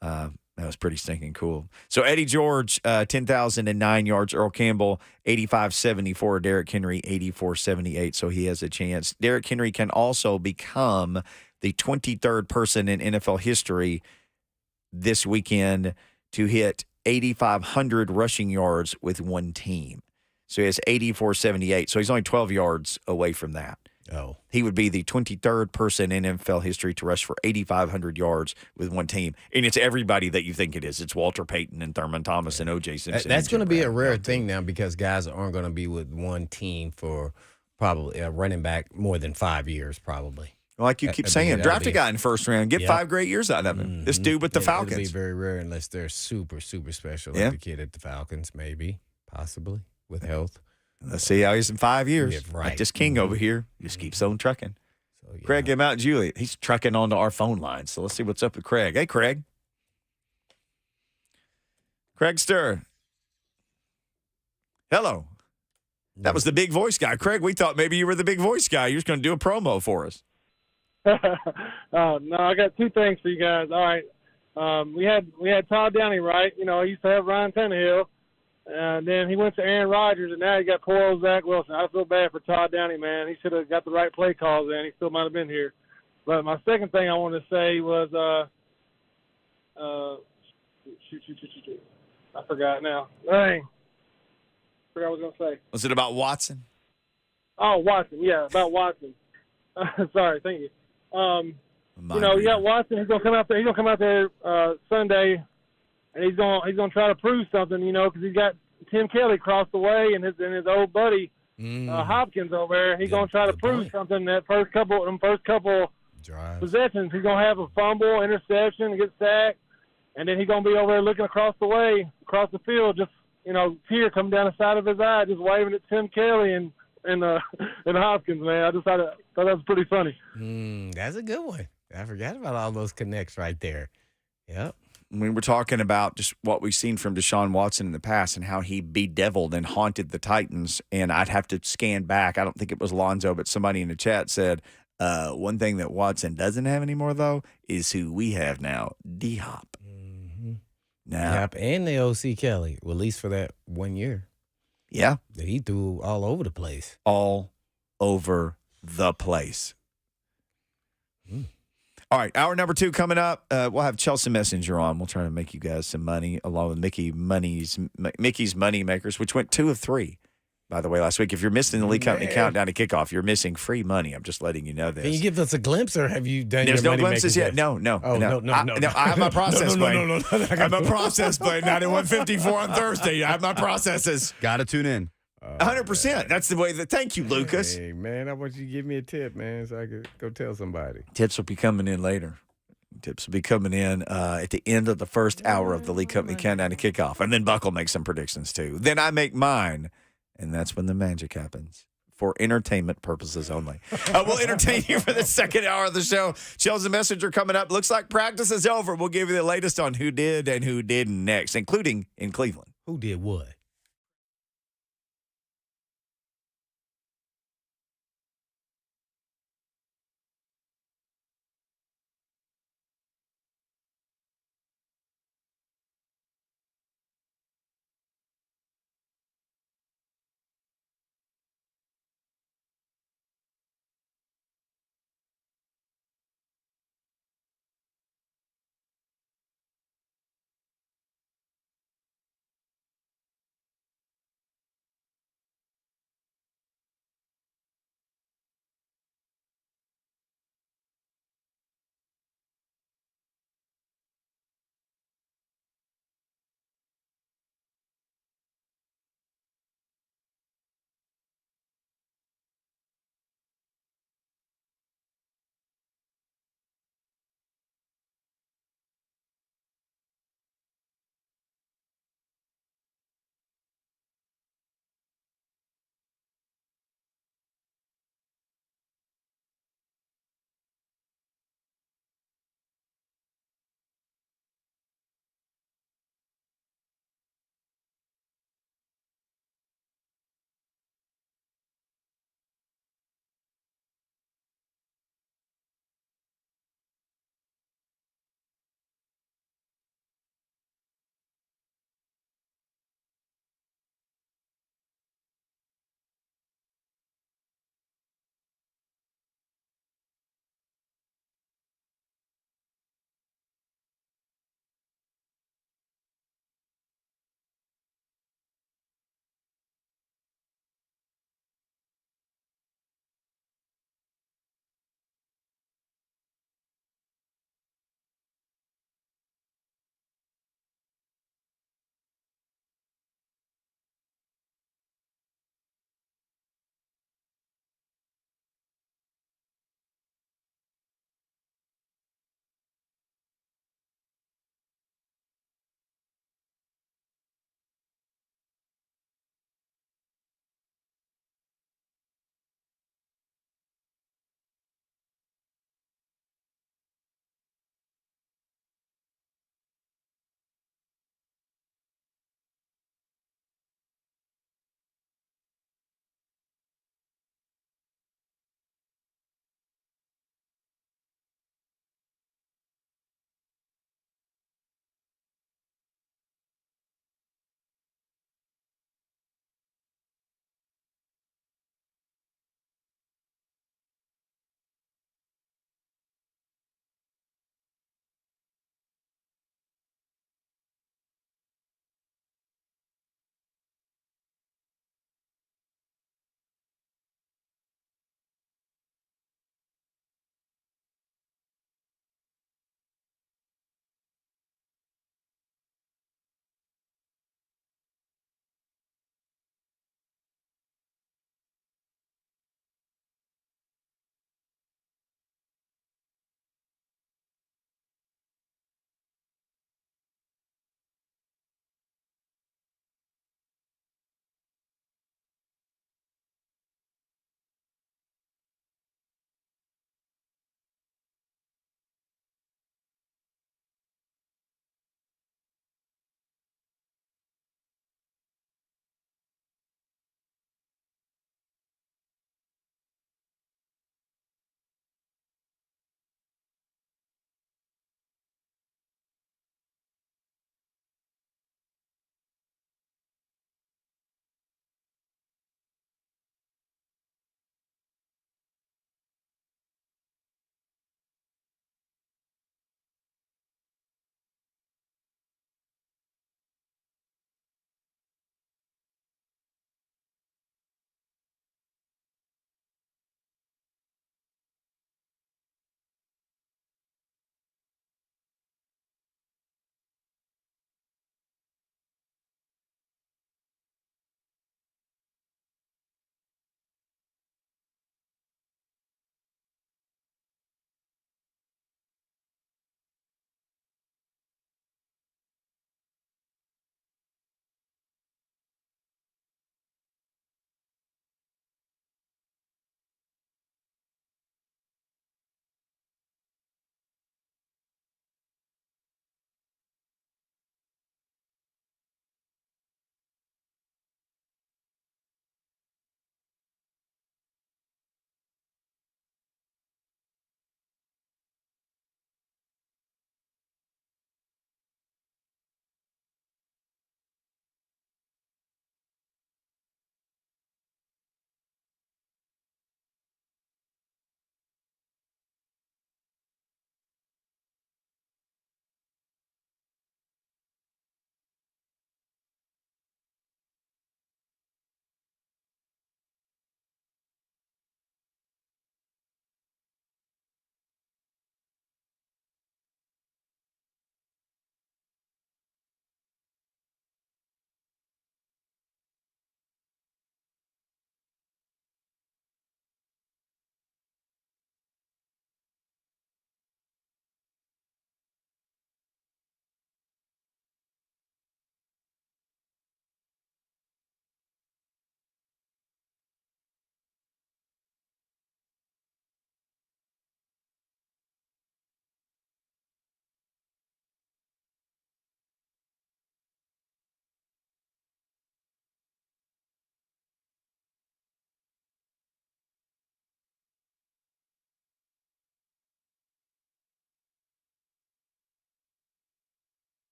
That was pretty stinking cool. So Eddie George, 10,009 yards. Earl Campbell, 8,574. Derrick Henry, 8,478. So he has a chance. Derrick Henry can also become the 23rd person in NFL history this weekend to hit 8,500 rushing yards with one team. So he has 8,478. So he's only 12 yards away from that. Oh. He would be the 23rd person in NFL history to rush for 8,500 yards with one team. And it's everybody that you think it is. It's Walter Payton and Thurman Thomas and O.J. Simpson. That's going to be a rare thing now because guys aren't going to be with one team for probably running back more than 5 years, probably. Like you keep saying, draft a guy in the first round. Get 5 great years out of him. This dude with the Falcons. It'll be very rare unless they're super, super special. Like the kid at the Falcons, maybe, possibly, with health. Let's see how he's in 5 years. Yeah, right. Like this king over here just keeps on trucking. So, yeah. Craig, get out Juliet. He's trucking onto our phone line. So let's see what's up with Craig. Hey, Craig. Craigster. Hello. That was the big voice guy. Craig, we thought maybe you were the big voice guy. You're just going to do a promo for us. No, I got 2 things for you guys. All right. We had Todd Downey, right? You know, he used to have Ryan Tannehill. And then he went to Aaron Rodgers, and now he got poor old Zach Wilson. I feel bad for Todd Downey, man. He should have got the right play calls in. He still might have been here. But my second thing I wanted to say was, shoot. I forgot now. Dang. Forgot what I was going to say. Was it about Watson? Oh, Watson. Yeah, about Watson. Sorry, thank you. You know, you got Watson. He's gonna come out there. He's gonna come out there Sunday, and he's gonna try to prove something. You know, because he's got Tim Kelly across the way and his old buddy Hopkins over there. He's gonna try to prove something. That first couple Drives. possessions, he's gonna have a fumble, interception, get sacked, and then he's gonna be over there looking across the way, across the field, just tear coming down the side of his eye, just waving at Tim Kelly and Hopkins, man. I just thought that was pretty funny. That's a good one. I forgot about all those connects right there. Yep. We were talking about just what we've seen from Deshaun Watson in the past and how he bedeviled and haunted the Titans. And I'd have to scan back. I don't think it was Lonzo, but somebody in the chat said, one thing that Watson doesn't have anymore, though, is who we have now, D-Hop. Mm-hmm. Now, Yep, and the OC Kelly, well, at least for that 1 year. Yeah. That he threw all over the place. All over the place. Mm. All right, hour number 2 coming up. We'll have Chelsa Messinger on. We'll try to make you guys some money along with Mickey's Money Makers, which went 2 of 3, by the way, last week. If you're missing the Lee Company Countdown to Kickoff, you're missing free money. I'm just letting you know this. Can you give us a glimpse, or have you done There's your no glimpses yet. No. Oh, no. I have my process plane. No. I have my process plane. 9154 on Thursday. I have my processes. Got to tune in. 100%. That's the way that. Thank you, Lucas. Hey, man, I want you to give me a tip, man, so I could go tell somebody. Tips will be coming in later. Tips will be coming in at the end of the first hour of the Lee Company Countdown to Kickoff. And then Buck will make some predictions, too. Then I make mine, and that's when the magic happens. For entertainment purposes only. We'll entertain you for the second hour of the show. Chelsa Messinger coming up. Looks like practice is over. We'll give you the latest on who did and who didn't next, including in Cleveland. Who did what?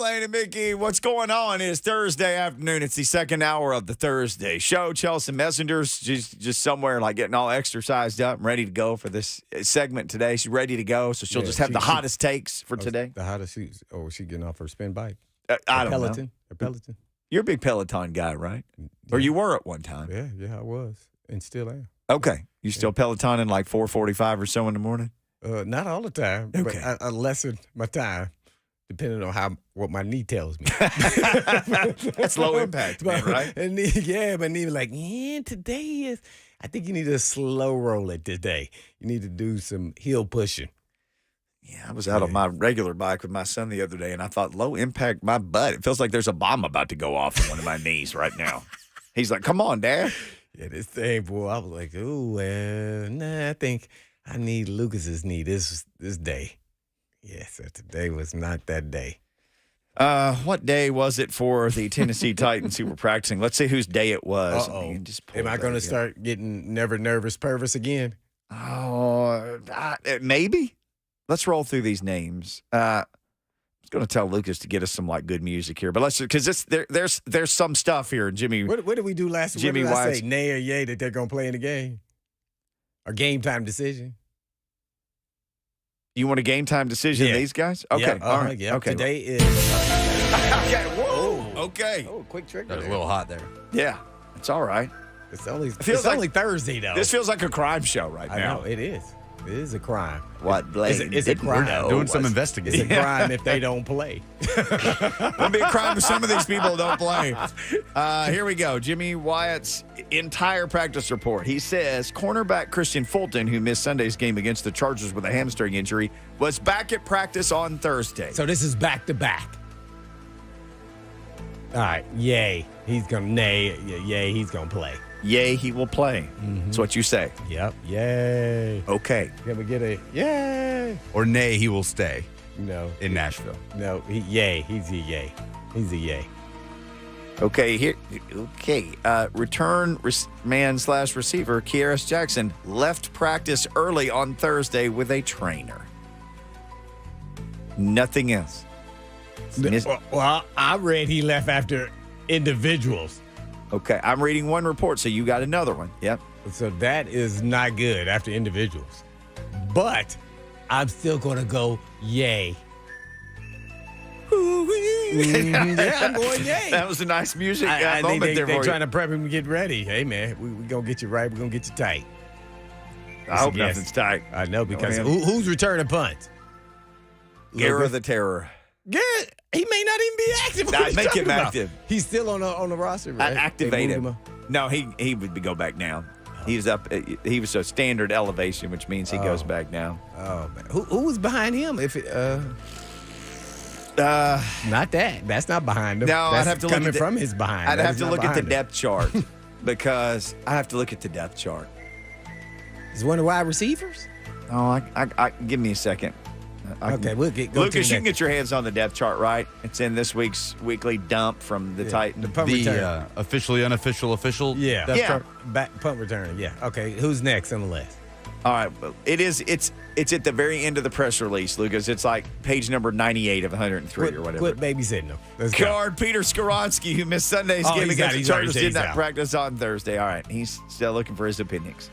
Lane and Mickey. What's going on? It's Thursday afternoon. It's the second hour of the Thursday show. Chelsa Messenger's just somewhere like getting all exercised up and ready to go for this segment today. She's ready to go, so she'll just have the hottest takes for today. The hottest she getting off her spin bike? I don't know. Her Peloton. You're a big Peloton guy, right? Yeah. Or you were at one time. Yeah, I was and still am. Okay. You still Pelotoning like 4:45 or so in the morning? Not all the time, okay. But I lessen my time depending on what my knee tells me. That's low impact, man, right? And but even like, today is, I think you need to slow roll it today. You need to do some heel pushing. Yeah, I was out on my regular bike with my son the other day, and I thought, low impact, my butt. It feels like there's a bomb about to go off in one of my knees right now. He's like, come on, Dad. Yeah, this thing, boy, I was like, I think I need Lucas's knee this day. Yeah, so today was not that day. What day was it for the Tennessee Titans who were practicing? Let's see whose day it was. Am I going to start getting never nervous pervers again? Oh, maybe. Let's roll through these names. I was going to tell Lucas to get us some like good music here, but let's because there's some stuff here. Jimmy, what did we do last week? Jimmy, I say nay or yay that they're going to play in the game? Or game time decision? You want a game time decision, these guys? Okay, all right. Yeah. Okay, today is. Okay, whoa. Okay. Oh, quick trick. That was a little hot there. Yeah, it's all right. It's only Thursday though. This feels like a crime show right now. I know it is. It is a crime. What, Blade? It's a crime. Doing some investigating. It's a crime if they don't play. It'll be a crime if some of these people don't play. Here we go. Jimmy Wyatt's entire practice report. He says cornerback Christian Fulton, who missed Sunday's game against the Chargers with a hamstring injury, was back at practice on Thursday. So this is back to back. All right. Yay. He's going to yay. He's going to play. Yay, he will play. Mm-hmm. That's what you say. Yep. Yay. Okay. Can we get a yay? Or nay, he will stay. No. In Nashville. No. Yay. He's a yay. He's a yay. Okay. Here. Okay. Return man/receiver Kearis Jackson left practice early on Thursday with a trainer. Nothing else. Well, I read he left after individuals. Okay, I'm reading one report, so you got another one. Yep. So that is not good after individuals. But I'm still going to go yay. Yeah, I'm going yay. That was a nice music moment there for you. They're trying to prep him to get ready. Hey, man, we're going to get you right. We're going to get you tight. I hope nothing's tight. I know, because who's returning punts? Guerra the Terror. Garrett, he may not even be active. Make him active. He's still on the roster, right? Activate him. No, he would go back down. He's up. He was a standard elevation, which means he goes back down. Oh man, who was behind him? If not that. That's not behind him. No, that's I'd have to look from his behind. I'd have to look at the depth chart because I have to look at the depth chart. Is one of the wide receivers? Oh, I give me a second. Okay, we'll get Lucas, you can get your hands on the depth chart, right? It's in this week's weekly dump from the Titans. The officially unofficial official. Yeah. Depth chart. Punt return. Yeah. Okay. Who's next on the list? All right. Well, it's at the very end of the press release, Lucas. It's like page number 98 of 103 or whatever. Quit babysitting them. Guard Peter Skoronsky, who missed Sunday's game against the Chargers, did not practice on Thursday. All right. He's still looking for his opinions.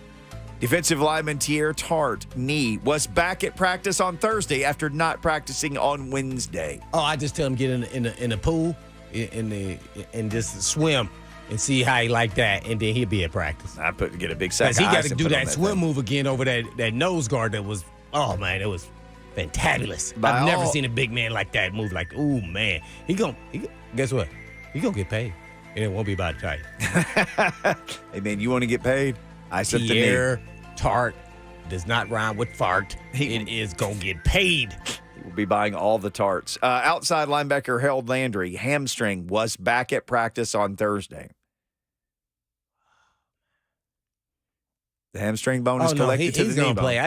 Defensive lineman Tier Tart, knee, was back at practice on Thursday after not practicing on Wednesday. Oh, I just tell him get in the pool and just swim and see how he like that, and then he'll be at practice. I get a big sack. Because he got to do that swim move again over that nose guard that was, oh man, it was fantabulous. I've never seen a big man like that move. Like, oh man, guess what? He gonna get paid, and it won't be about tight. Hey man, you want to get paid? I said Tier Tart does not rhyme with fart. It is going to get paid. He will be buying all the tarts. Outside linebacker Harold Landry, hamstring, was back at practice on Thursday. The hamstring bone is collected to the knee bone. He's going to play.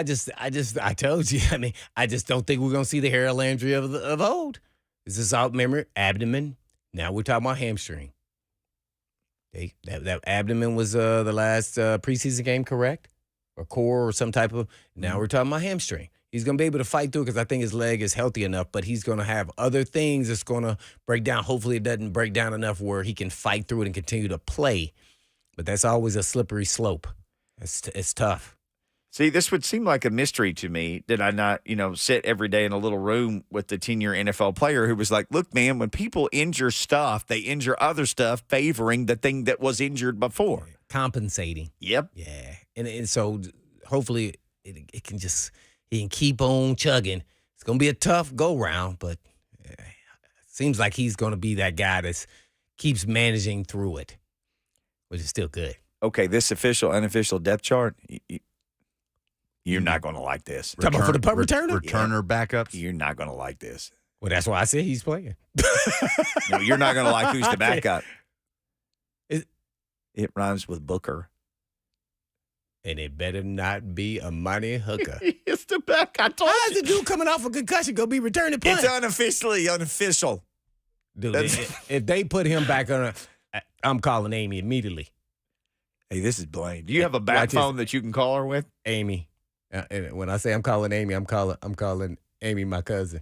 I told you. I mean, I just don't think we're going to see the Harold Landry of old. This is out, remember, abdomen. Now we're talking about hamstring. That abdomen was the last preseason game, correct? Or core or some type of. Now we're talking about hamstring. He's going to be able to fight through because I think his leg is healthy enough, but he's going to have other things that's going to break down. Hopefully it doesn't break down enough where he can fight through it and continue to play. But that's always a slippery slope. It's tough. See, this would seem like a mystery to me. Did I not, sit every day in a little room with the 10-year NFL player who was like, look, man, when people injure stuff, they injure other stuff favoring the thing that was injured before. Compensating. Yep. Yeah. And so hopefully it can just – he can keep on chugging. It's going to be a tough go-round, but it seems like he's going to be that guy that keeps managing through it, which is still good. Okay, this official, unofficial depth chart, you're not going to like this. Talking about for the punt returner? Returner backups. You're not going to like this. Well, that's why I said he's playing. No, you're not going to like who's the backup. It rhymes with Booker. And it better not be a money hooker. It's the back. I told How's the dude coming off a concussion going to be returning punt? It's unofficially unofficial. Dude, if they put him back on I'm calling Amy immediately. Hey, this is Blaine. Do you have a back phone that you can call her with? Amy. And when I say I'm calling Amy, I'm calling Amy my cousin.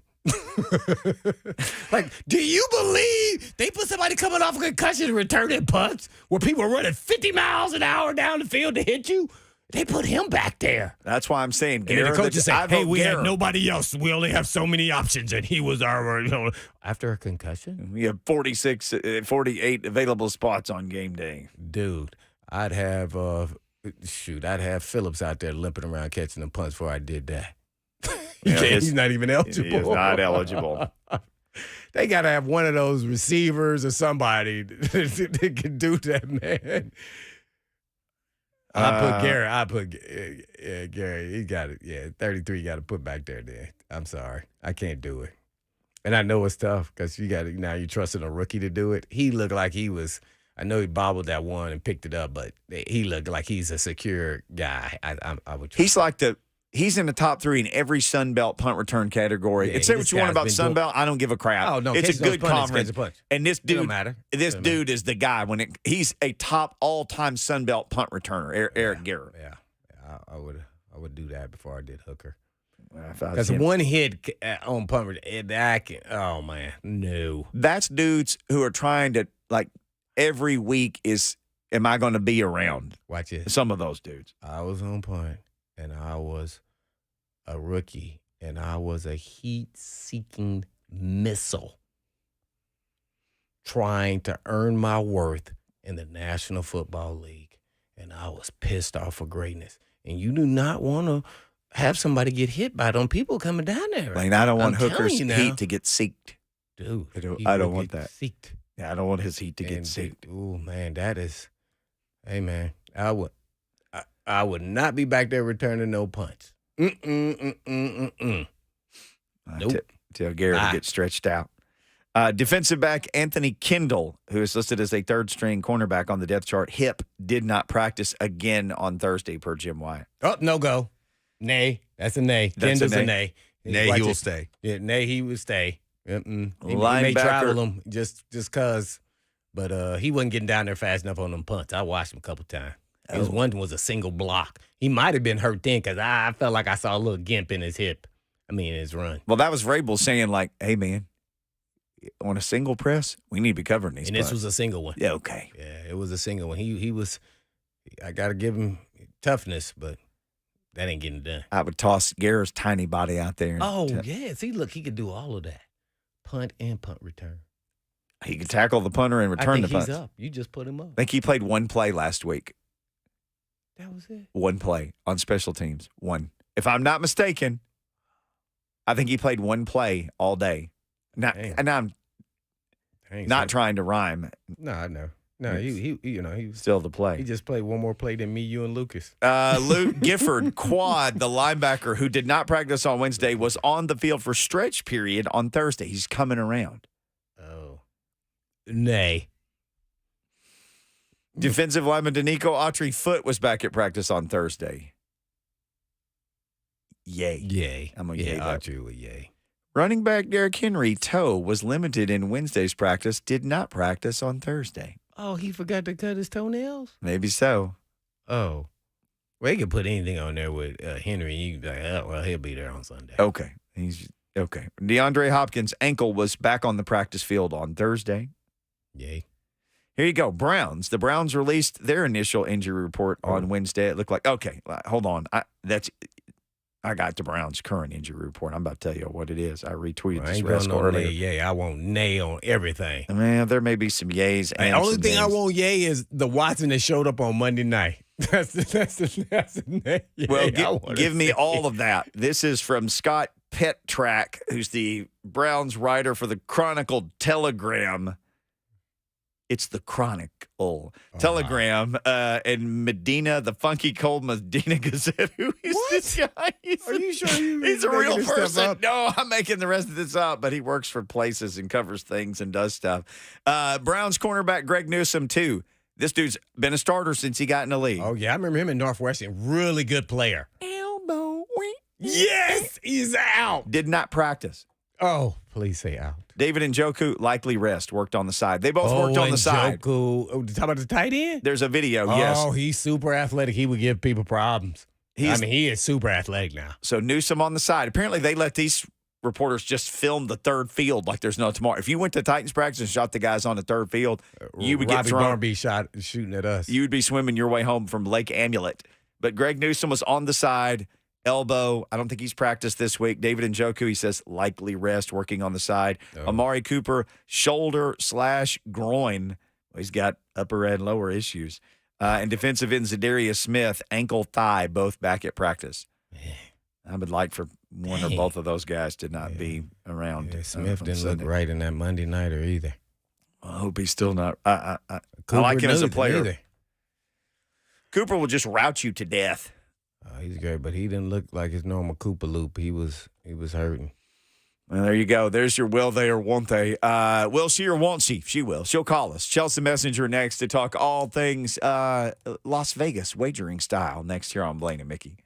Like, do you believe they put somebody coming off a concussion and returning punts where people are running 50 miles an hour down the field to hit you? They put him back there. That's why I'm saying, And then the coach is saying, hey, we Garrett. had nobody else. We only have so many options, and he was our, after a concussion? We have 48 available spots on game day. Dude, I'd have Phillips out there limping around catching the punts before I did that. He's not even eligible. He is not eligible. They got to have one of those receivers or somebody that can do that, man. I put Gary. He got it. Yeah, 33 got to put back there. Then I'm sorry, I can't do it. And I know it's tough because now you're trusting a rookie to do it. He looked like he was. I know he bobbled that one and picked it up, but he looked like he's a secure guy. I would. He's in the top 3 in every Sun Belt punt return category. Yeah, and say what you want about Sun Belt, I don't give a crap. Oh no, it's a good conference. And this dude, don't matter. This dude is the guy. He's a top all-time Sun Belt punt returner. Eric Garrett. Yeah, I would do that before I did hooker. Because Because one hit on punt return, oh man, no. That's dudes who are trying to every week am I going to be around? Watch this. Some of those dudes. I was on punt, and I was a rookie, and I was a heat-seeking missile trying to earn my worth in the National Football League, and I was pissed off for greatness. And you do not want to have somebody get hit by them people coming down there. Like, I don't want I'm Hooker's telling you now. heat to get seeked. Dude, I don't want that. Seeked. Yeah, I don't want his heat to get seeked. Oh man, that is. Hey man, I would not be back there returning no punts. Nope. Tell Garrett to get stretched out. Defensive back Anthony Kendall, who is listed as a third-string cornerback on the depth chart, hip, did not practice again on Thursday per Jim Wyatt. Oh, no go. Nay. That's a nay. Kendall's a nay. Nay, he will stay. Yeah, nay, he will stay. He may Linebacker. travel him just cause, but he wasn't getting down there fast enough on them punts. I watched him a couple times. His one was a single block. He might have been hurt then because I felt like I saw a little gimp in his hip. His run. Well, that was Vrabel saying, hey, man, on a single press, we need to be covering these And punts. this was a single one. Yeah, okay. Yeah, it was a single one. He was, I got to give him toughness, but that ain't getting done. I would toss Garrett's tiny body out there. Yeah. See, look, he could do all of that. Punt and punt return. He could tackle the punter and return the I think punt. he's up. You just put him up. I think he played one play last week. That was it. One play on special teams. One. If I'm not mistaken, I think he played one play all day. And I'm not trying to rhyme. No, I know. No, he was Still the play. He just played one more play than me, you, and Lucas. Luke Gifford, quad, the linebacker who did not practice on Wednesday, was on the field for stretch period on Thursday. He's coming around. Oh. Nay. Defensive lineman Danico Autry-Foot was back at practice on Thursday. Yay. I'm going to yay that. Autry, yay. Running back Derrick Henry, toe, was limited in Wednesday's practice, did not practice on Thursday. Oh, he forgot to cut his toenails? Maybe so. Oh. Well, he could put anything on there with Henry. You can be like, oh, well, he'll be there on Sunday. Okay. He's okay. DeAndre Hopkins' ankle was back on the practice field on Thursday. Yay. Here you go. Browns. The Browns released their initial injury report on Wednesday. It looked like, okay, hold on. I got the Browns' current injury report. I'm about to tell you what it is. I retweeted this rascal earlier. Yay. I want nay on everything. Man, there may be some yays and The only some thing I nays. want yay is the Watson that showed up on Monday night. That's the nay. Well, give me all of that. This is from Scott Pettrack, who's the Browns writer for the Chronicle Telegram. It's the Chronicle Telegram, and Medina, the Funky Cold Medina Gazette. Who is this guy? Are you sure He's a real making this stuff person? up? No, I'm making the rest of this up, but he works for places and covers things and does stuff. Browns cornerback Greg Newsome, too. This dude's been a starter since he got in the league. Oh, yeah. I remember him in Northwestern. Really good player. Elbow. Yes, he's out. Did not practice. Oh, please say out. David Njoku, likely rest, worked on the side. They both worked on the side. Talk about the tight end? There's a video, yes. Oh, he's super athletic. He would give people problems. He is super athletic now. So Newsome on the side. Apparently, they let these reporters just film the third field like there's no tomorrow. If you went to Titans practice and shot the guys on the third field, you would get Robbie thrown. Barnaby shooting at us. You would be swimming your way home from Lake Amulet. But Greg Newsome was on the side, elbow. I don't think he's practiced this week. David Njoku, he says, likely rest, working on the side. Amari Cooper, shoulder/groin. Well, he's got upper and lower issues. And defensive end Zadarius Smith, ankle, thigh, both back at practice. I would like for one or both of those guys to not be around. Yeah, Smith didn't Sunday. look right in that Monday nighter either. I hope he's still not. I like him as a player. Either. Cooper will just rout you to death. He's great, but he didn't look like his normal Cooper loop. He was hurting. Well, there you go. There's your will they or won't they. Will she or won't she? She will. She'll call us. Chelsa Messinger next to talk all things Las Vegas wagering style next here on Blaine and Mickey.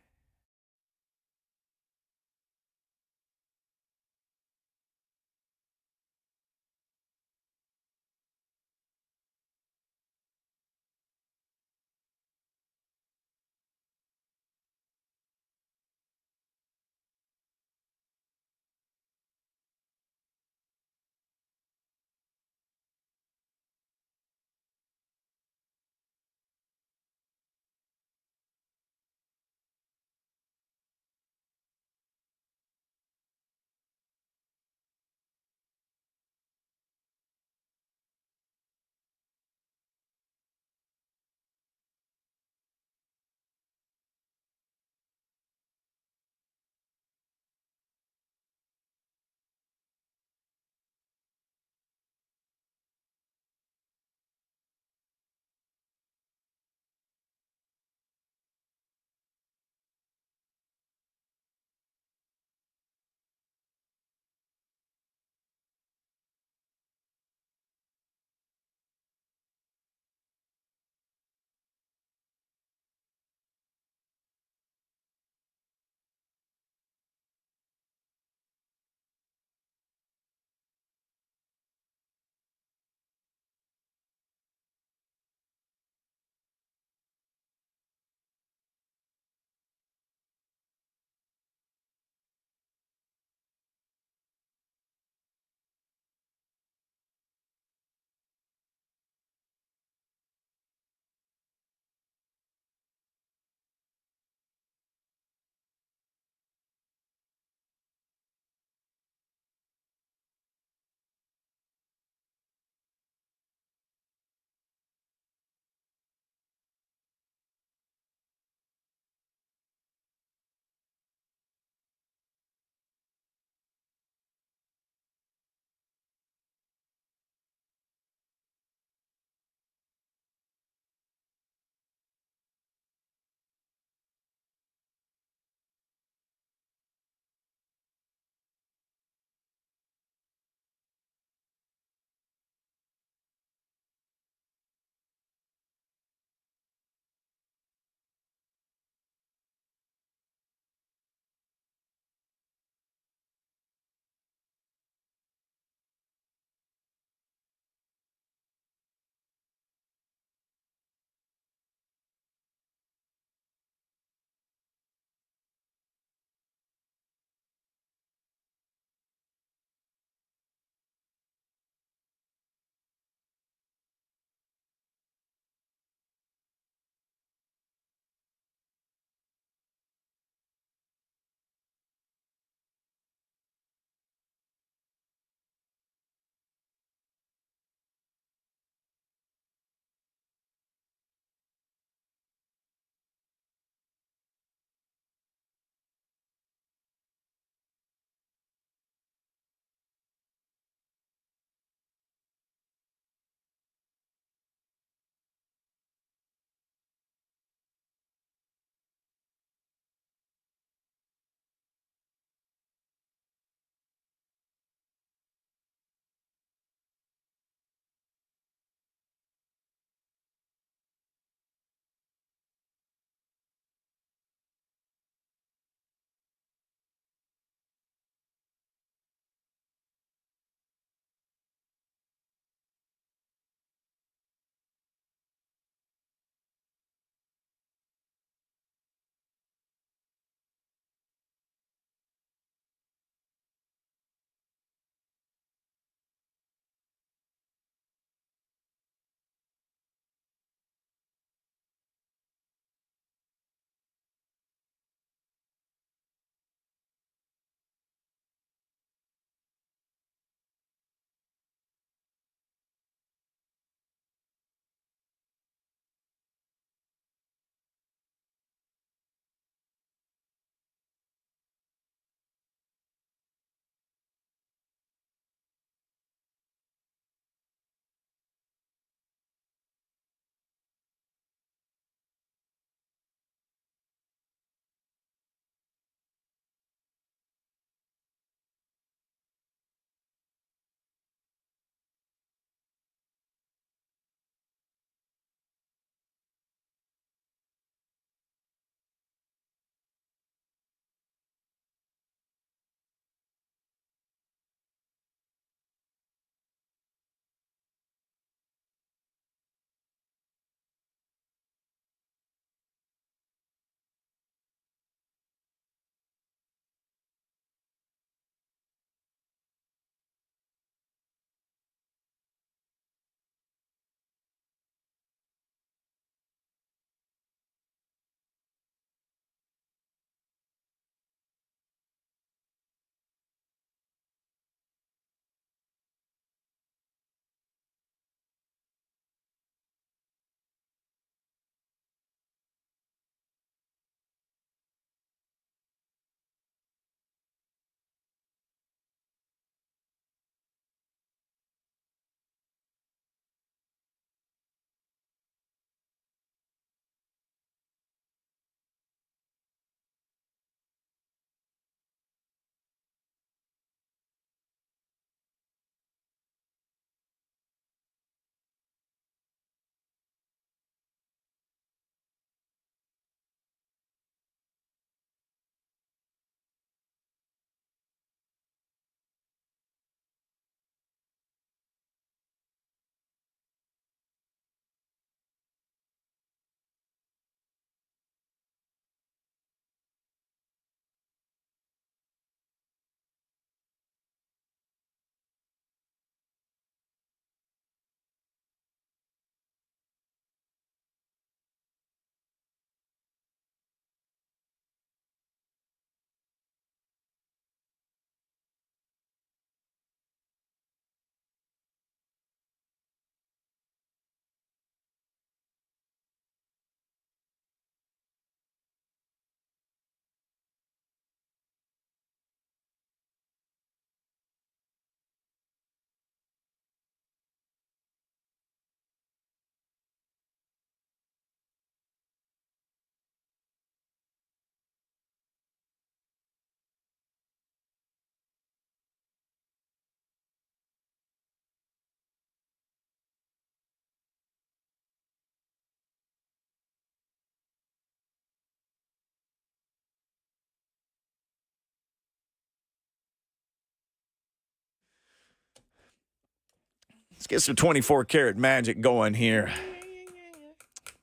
Let's get some 24-karat magic going here.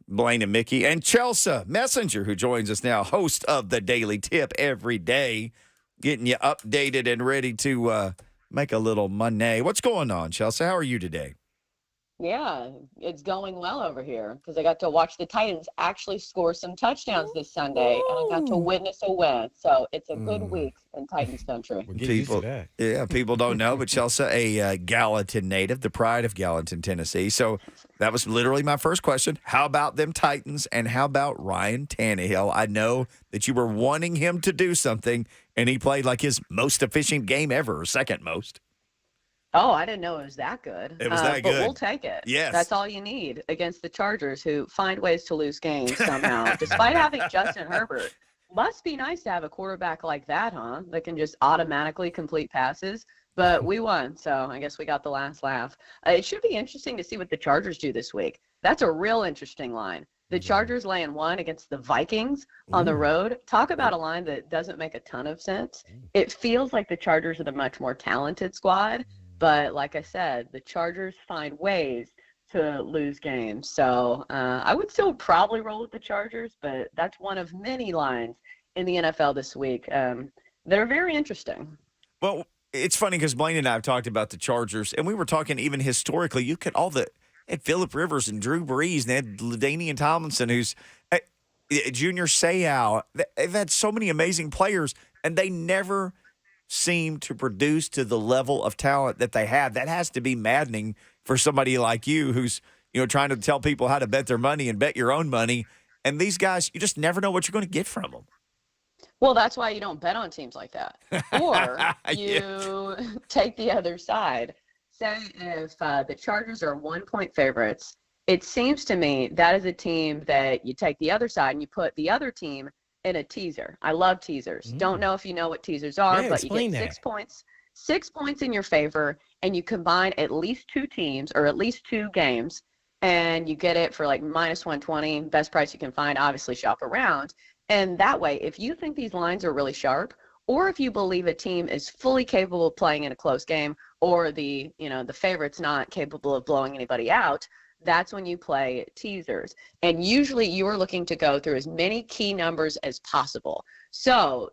Blaine and Mickey and Chelsa Messinger, who joins us now, host of the Daily Tip every day, getting you updated and ready to make a little money. What's going on, Chelsa? How are you today? Yeah, it's going well over here because I got to watch the Titans actually score some touchdowns this Sunday, and I got to witness a win. So it's a good week in Titans country. We'll get used to that. Yeah, people don't know, but Chelsa, a Gallatin native, the pride of Gallatin, Tennessee. So that was literally my first question. How about them Titans, and how about Ryan Tannehill? I know that you were wanting him to do something, and he played like his most efficient game ever, or second most. Oh, I didn't know it was that good. It was that but good. We'll take it. Yes. That's all you need against the Chargers, who find ways to lose games somehow, despite having Justin Herbert. Must be nice to have a quarterback like that, huh? That can just automatically complete passes. But we won, so I guess we got the last laugh. It should be interesting to see what the Chargers do this week. That's a real interesting line. The Chargers laying 1 against the Vikings on the road. Talk about a line that doesn't make a ton of sense. It feels like the Chargers are the much more talented squad. But like I said, the Chargers find ways to lose games. So I would still probably roll with the Chargers, but that's one of many lines in the NFL this week that are very interesting. Well, it's funny because Blaine and I have talked about the Chargers, and we were talking even historically. You could had Phillip Rivers and Drew Brees, and they had LaDainian Tomlinson, who's Junior Seau. They've had so many amazing players, and they never seem to produce to the level of talent that they have. That has to be maddening for somebody like you who's, trying to tell people how to bet their money and bet your own money. And these guys, you just never know what you're going to get from them. Well, that's why you don't bet on teams like that. Or you take the other side. Say if the Chargers are 1-point favorites, it seems to me that is a team that you take the other side and you put the other team in a teaser. I love teasers. Don't know if you know what teasers are, but you get 6 points. 6 points in your favor, and you combine at least 2 teams or at least 2 games, and you get it for like minus 120, best price you can find. Obviously, shop around. And that way, if you think these lines are really sharp, or if you believe a team is fully capable of playing in a close game, or the favorite's not capable of blowing anybody out, that's when you play teasers. And usually you are looking to go through as many key numbers as possible. So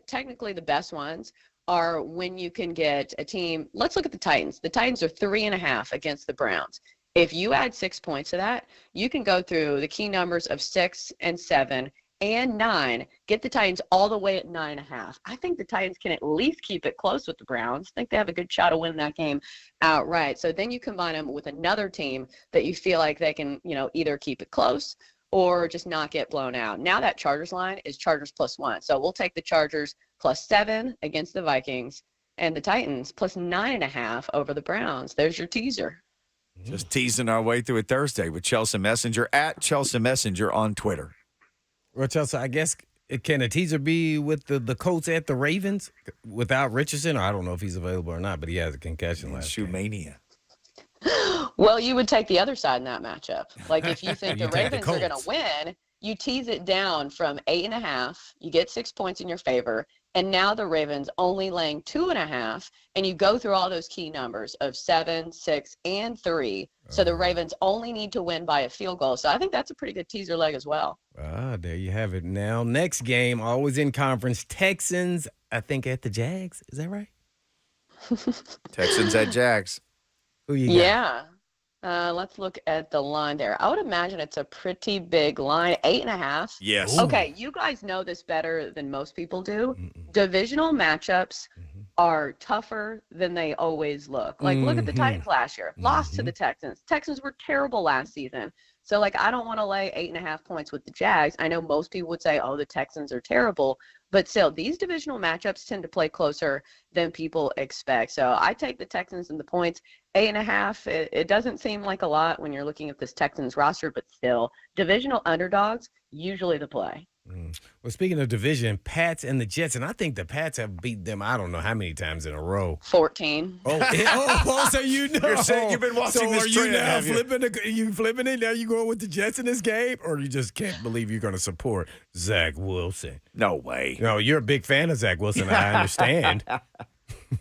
technically the best ones are when you can get a team. Let's look at the Titans. The Titans are 3.5 against the Browns. If you add 6 points to that, you can go through the key numbers of 6 and 7 and 9, get the Titans all the way at 9.5. I think the Titans can at least keep it close with the Browns. I think they have a good shot of winning that game outright. So then you combine them with another team that you feel like they can, either keep it close or just not get blown out. Now that Chargers line is Chargers +1. So we'll take the Chargers +7 against the Vikings and the Titans +9.5 over the Browns. There's your teaser. Just teasing our way through it Thursday with Chelsa Messinger at Chelsa Messinger on Twitter. Well, Chelsea, I guess, can a teaser be with the Colts at the Ravens without Richardson? I don't know if he's available or not, but he has a concussion last game. Shoemania. Well, you would take the other side in that matchup. Like if you think You the take the Ravens are going to Colts. win, you tease it down from 8.5. You get 6 points in your favor. And now the Ravens only laying 2.5, and you go through all those key numbers of 7, 6, and 3. So the Ravens only need to win by a field goal. So I think that's a pretty good teaser leg as well. There you have it. Now, next game, always in conference, Texans, I think at the Jags. Is that right? Texans at Jags. Who you got? Yeah. Let's look at the line there. I would imagine it's a pretty big line, 8.5. Yes. Okay, you guys know this better than most people do. Divisional matchups are tougher than they always look. Like, look at the Titans last year. Lost to the Texans. Texans were terrible last season. So, I don't want to lay 8.5 points with the Jags. I know most people would say, oh, the Texans are terrible. But still, these divisional matchups tend to play closer than people expect. So I take the Texans and the points. 8.5, it doesn't seem like a lot when you're looking at this Texans roster, but still, divisional underdogs, usually the play. Well, speaking of division, Pats and the Jets, and I think the Pats have beat them I don't know how many times in a row. 14. So you know. You're saying you've been watching this are trend, you now have you? flipping it? Now you going with the Jets in this game? Or you just can't believe you're going to support Zach Wilson? No way. No, you're a big fan of Zach Wilson, I understand.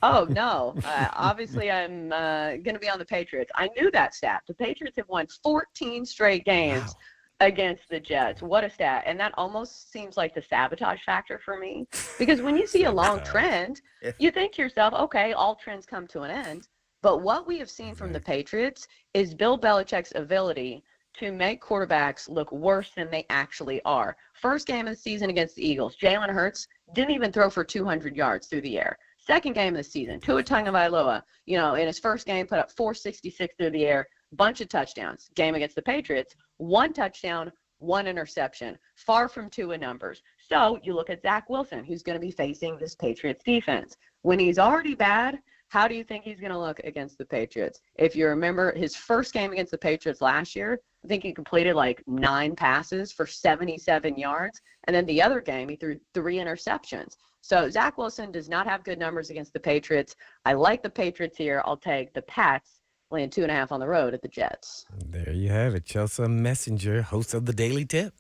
Oh, no. Obviously, I'm going to be on the Patriots. I knew that stat. The Patriots have won 14 straight games against the Jets. What a stat. And that almost seems like the sabotage factor for me. Because when you see a long trend, you think to yourself, okay, all trends come to an end. But what we have seen from the Patriots is Bill Belichick's ability to make quarterbacks look worse than they actually are. First game of the season against the Eagles, Jalen Hurts didn't even throw for 200 yards through the air. Second game of the season, Tua Tagovailoa, in his first game, put up 466 through the air, bunch of touchdowns. Game against the Patriots, 1 touchdown, 1 interception, far from Tua numbers. So you look at Zach Wilson, who's going to be facing this Patriots defense. When he's already bad, how do you think he's going to look against the Patriots? If you remember his first game against the Patriots last year, I think he completed like 9 passes for 77 yards. And then the other game, he threw 3 interceptions. So Zach Wilson does not have good numbers against the Patriots. I like the Patriots here. I'll take the Pats laying 2.5 on the road at the Jets. There you have it. Chelsa Messinger, host of the Daily Tip.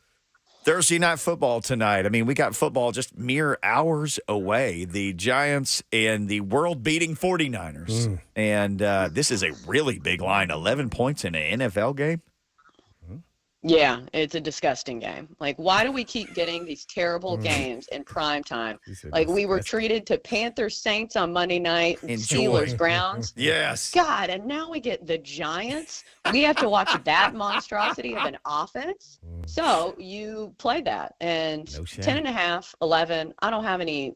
Thursday night football tonight. I mean, we got football just mere hours away. The Giants and the world-beating 49ers. And this is a really big line, 11 points in an NFL game. Yeah, it's a disgusting game. Like, why do we keep getting these terrible games in prime time? Like, we were treated to Panthers Saints on Monday night, Steelers Browns. Yes. God, and now we get the Giants. We have to watch that monstrosity of an offense. So you play that, and 10.5, 11. I don't have any,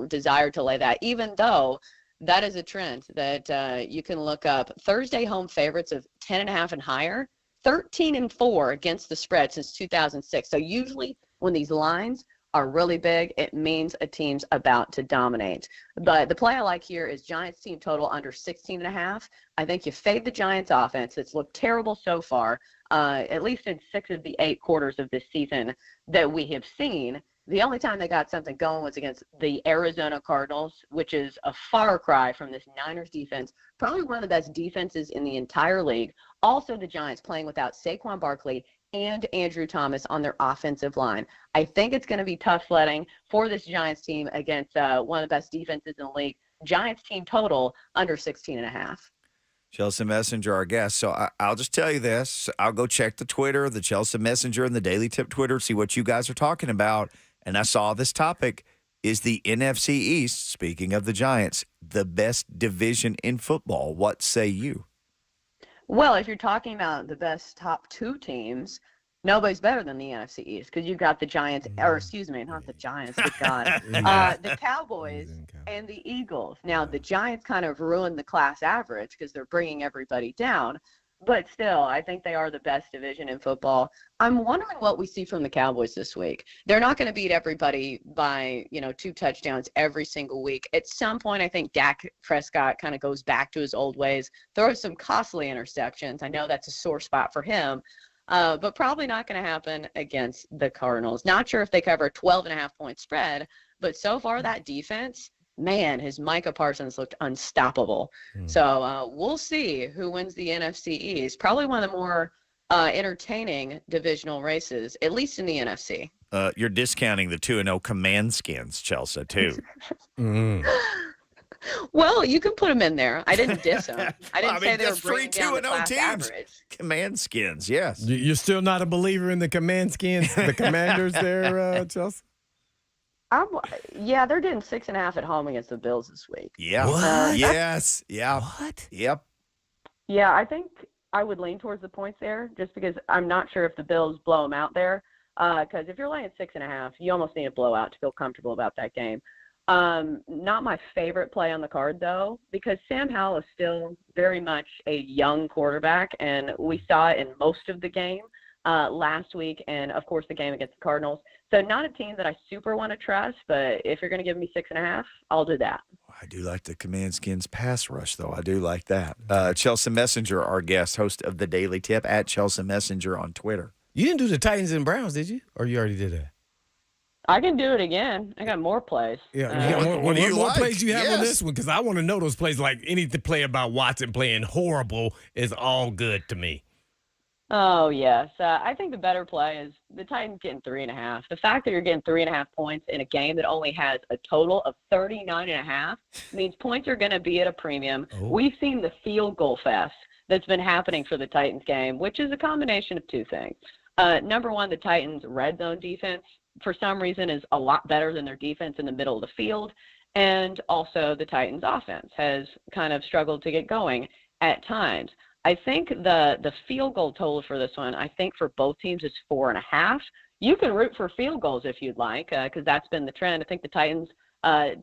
desire to lay that, even though that is a trend that you can look up. Thursday home favorites of 10.5 and higher. 13-4 against the spread since 2006. So usually when these lines are really big, it means a team's about to dominate. But the play I like here is Giants team total under 16.5. I think you fade the Giants offense. It's looked terrible so far, at least in 6 of the 8 quarters of this season that we have seen. The only time they got something going was against the Arizona Cardinals, which is a far cry from this Niners defense, probably one of the best defenses in the entire league. Also, the Giants playing without Saquon Barkley and Andrew Thomas on their offensive line. I think it's going to be tough sledding for this Giants team against one of the best defenses in the league. Giants team total under 16.5. Chelsa Messinger, our guest. So I'll just tell you this. I'll go check the Twitter, the Chelsa Messenger and the Daily Tip Twitter, see what you guys are talking about. And I saw this topic. Is the NFC East, speaking of the Giants, the best division in football? What say you? Well, if you're talking about the best top 2 teams, nobody's better than the NFC East because you've got the Giants, or excuse me, not the Giants, good God, the Cowboys and the Eagles. Now, the Giants kind of ruined the class average because they're bringing everybody down. But still, I think they are the best division in football. I'm wondering what we see from the Cowboys this week. They're not going to beat everybody by, 2 touchdowns every single week. At some point, I think Dak Prescott kind of goes back to his old ways, throws some costly interceptions. I know that's a sore spot for him, but probably not going to happen against the Cardinals. Not sure if they cover a 12.5-point spread, but so far that defense – man, his Micah Parsons looked unstoppable. So we'll see who wins the NFC East. Probably one of the more entertaining divisional races, at least in the NFC. You're discounting the 2-0 command skins, Chelsa, too. Well, you can put them in there. I didn't diss them. I didn't say they were bringing down the class teams. average. Command skins, yes. You're still not a believer in the command skins, the commanders there, Chelsea? Yeah, they're doing 6.5 at home against the Bills this week. Yeah. Yes. Yeah. What? Yep. Yeah, I think I would lean towards the points there just because I'm not sure if the Bills blow them out there. Because if you're laying 6.5, you almost need a blowout to feel comfortable about that game. Not my favorite play on the card, though, because Sam Howell is still very much a young quarterback, and we saw it in most of the game last week and, of course, the game against the Cardinals. So not a team that I super want to trust, but if you're going to give me 6.5, I'll do that. I do like the command skins pass rush, though. I do like that. Chelsa Messinger, our guest, host of the Daily Tip, at Chelsa Messenger on Twitter. You didn't do the Titans and Browns, did you? Or you already did that? I can do it again. I got more plays. Yeah, what more plays do you have on Yes. this one? Because I want to know those plays. Like any play about Watson playing horrible is all good to me. Oh, yes. I think the better play is the Titans getting 3.5. The fact that you're getting 3.5 points in a game that only has a total of 39.5 means points are going to be at a premium. Oh. We've seen the field goal fest that's been happening for the Titans game, which is a combination of two things. Number one, the Titans' red zone defense, for some reason, is a lot better than their defense in the middle of the field. And also the Titans' offense has kind of struggled to get going at times. I think the field goal total for this one, I think for both teams is 4.5. You can root for field goals if you'd like, because that's been the trend. I think the Titans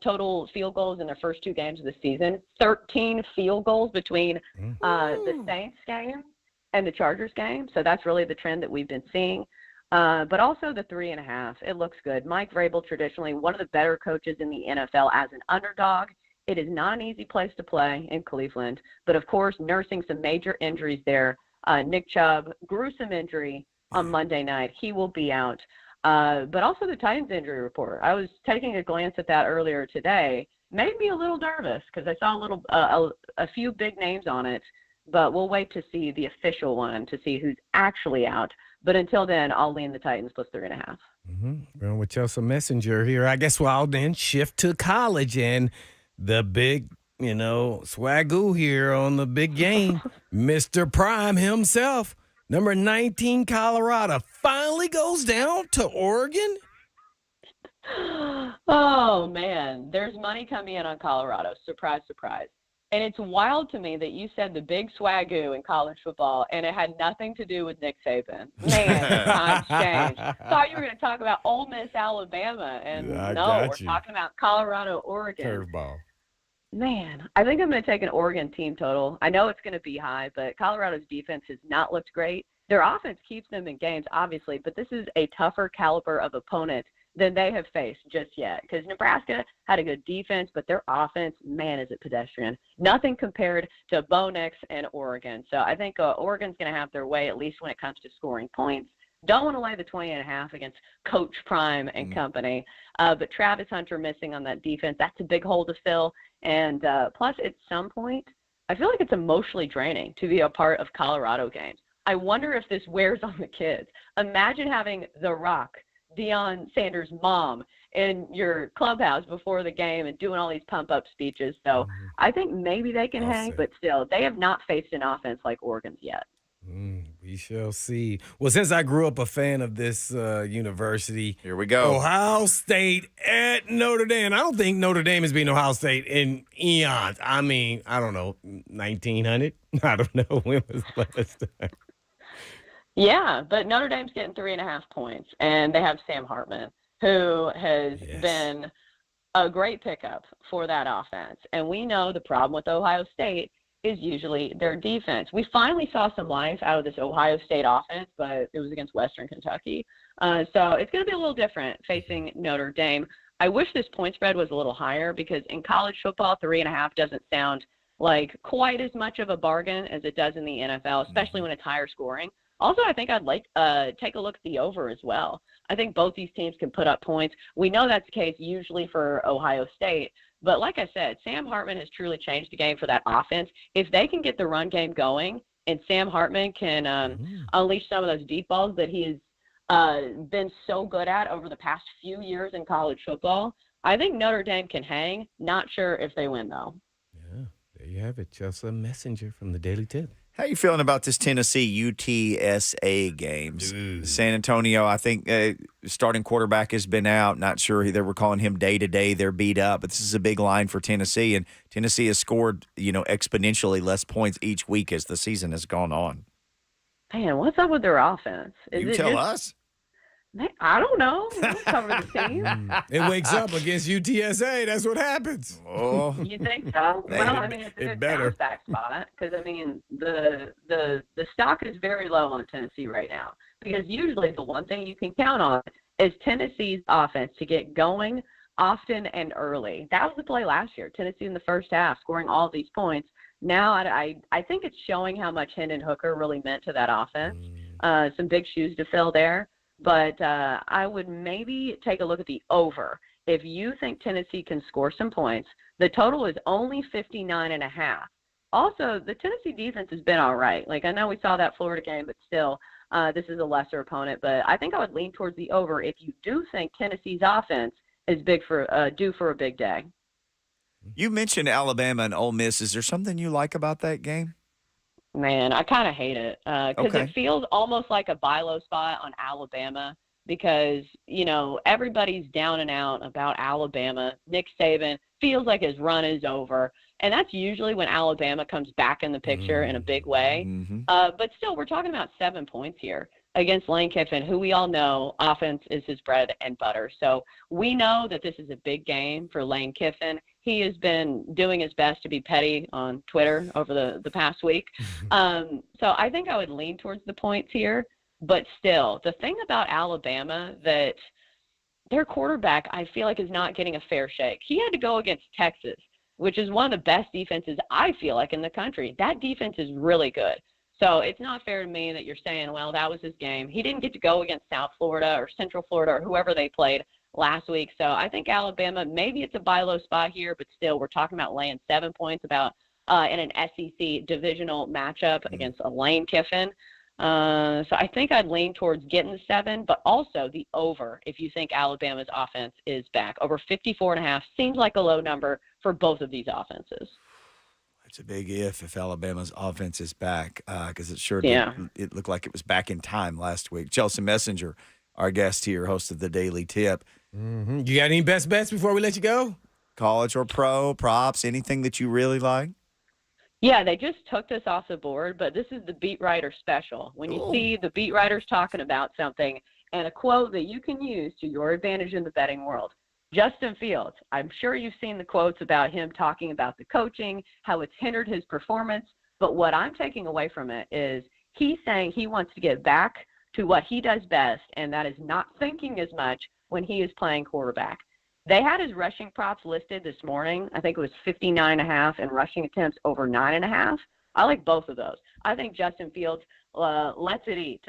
total field goals in their first two games of the season, 13 field goals between the Saints game and the Chargers game. So that's really the trend that we've been seeing. But also the 3.5, it looks good. Mike Vrabel, traditionally one of the better coaches in the NFL as an underdog. It is not an easy place to play in Cleveland, but of course, nursing some major injuries there. Nick Chubb, gruesome injury on Monday night. He will be out. But also the Titans injury report. I was taking a glance at that earlier today. Made me a little nervous because I saw a few big names on it, but we'll wait to see the official one to see who's actually out. But until then, I'll lean the Titans plus 3.5. Going with Chelsa Messinger here. I guess I'll then shift to college and the big, swagoo here on the big game. Mr. Prime himself, number 19 Colorado, finally goes down to Oregon. Oh, man. There's money coming in on Colorado. Surprise, surprise. And it's wild to me that you said the big swagoo in college football, and it had nothing to do with Nick Saban. Man, times changed. Thought you were going to talk about Ole Miss, Alabama, and we're talking about Colorado, Oregon. Curveball. Man, I think I'm going to take an Oregon team total. I know it's going to be high, but Colorado's defense has not looked great. Their offense keeps them in games, obviously, but this is a tougher caliber of opponent than they have faced just yet. Because Nebraska had a good defense, but their offense, man, is it pedestrian. Nothing compared to Bo Nix and Oregon. So I think Oregon's going to have their way, at least when it comes to scoring points. Don't want to lay the 20.5 against Coach Prime and company. But Travis Hunter missing on that defense, that's a big hole to fill. And plus, at some point, I feel like it's emotionally draining to be a part of Colorado games. I wonder if this wears on the kids. Imagine having The Rock, Deion Sanders' mom, in your clubhouse before the game and doing all these pump-up speeches. So I think maybe they can hang, but still, they have not faced an offense like Oregon's yet. We shall see. Well, since I grew up a fan of this university, here we go. Ohio State at Notre Dame. I don't think Notre Dame has been Ohio State in eons. I mean, I don't know, 1900? I don't know. When was the last time? Yeah, but Notre Dame's getting 3.5 points, and they have Sam Hartman, who has been a great pickup for that offense. And we know the problem with Ohio State is usually their defense. We finally saw some life out of this Ohio State offense, but it was against Western Kentucky. So it's going to be a little different facing Notre Dame. I wish this point spread was a little higher because in college football, 3.5 doesn't sound like quite as much of a bargain as it does in the NFL, especially when it's higher scoring. Also, I think I'd like take a look at the over as well. I think both these teams can put up points. We know that's the case usually for Ohio State. But like I said, Sam Hartman has truly changed the game for that offense. If they can get the run game going and Sam Hartman can unleash some of those deep balls that he has been so good at over the past few years in college football, I think Notre Dame can hang. Not sure if they win, though. Yeah, there you have it. Chelsa Messinger from the Daily Tip. How you feeling about this Tennessee UTSA games? San Antonio, I think starting quarterback has been out. Not sure they were calling him day-to-day. They're beat up, but this is a big line for Tennessee, and Tennessee has scored, exponentially less points each week as the season has gone on. Man, what's up with their offense? You tell us. I don't know. We don't cover the team. It wakes up against UTSA. That's what happens. Oh, you think so? Well, I mean, it's a good bounce back spot because I mean the stock is very low on Tennessee right now because usually the one thing you can count on is Tennessee's offense to get going often and early. That was the play last year. Tennessee in the first half scoring all these points. Now I think it's showing how much Hendon Hooker really meant to that offense. Some big shoes to fill there. But I would maybe take a look at the over. If you think Tennessee can score some points, the total is only 59.5. Also, the Tennessee defense has been all right. Like, I know we saw that Florida game, but still, this is a lesser opponent. But I think I would lean towards the over if you do think Tennessee's offense is due for a big day. You mentioned Alabama and Ole Miss. Is there something you like about that game? Man, I kind of hate it because it Okay. feels almost like a buy low spot on Alabama because, everybody's down and out about Alabama. Nick Saban feels like his run is over. And that's usually when Alabama comes back in the picture in a big way. Mm-hmm. But still, we're talking about 7 points here against Lane Kiffin, who we all know offense is his bread and butter. So we know that this is a big game for Lane Kiffin. He has been doing his best to be petty on Twitter over the past week. So I think I would lean towards the points here. But still, the thing about Alabama that their quarterback, I feel like, is not getting a fair shake. He had to go against Texas, which is one of the best defenses, I feel like, in the country. That defense is really good. So it's not fair to me that you're saying, well, that was his game. He didn't get to go against South Florida or Central Florida or whoever they played last week. So I think Alabama, maybe it's a buy low spot here, but still we're talking about laying 7 points in an SEC divisional matchup against a Lane Kiffin. So I think I'd lean towards getting the 7, but also the over if you think Alabama's offense is back. Over 54.5 seems like a low number for both of these offenses. It's a big if Alabama's offense is back, because it looked like it was back in time last week. Chelsa Messinger, our guest here, host of the Daily Tip. Mm-hmm. You got any best bets before we let you go? College or pro, props, anything that you really like? Yeah, they just took this off the board, but this is the beat writer special. When you see the beat writers talking about something and a quote that you can use to your advantage in the betting world. Justin Fields, I'm sure you've seen the quotes about him talking about the coaching, how it's hindered his performance, but what I'm taking away from it is he's saying he wants to get back to what he does best, and that is not thinking as much when he is playing quarterback. They had his rushing props listed this morning. I think it was 59.5 and rushing attempts over 9.5. I like both of those. I think Justin Fields lets it eat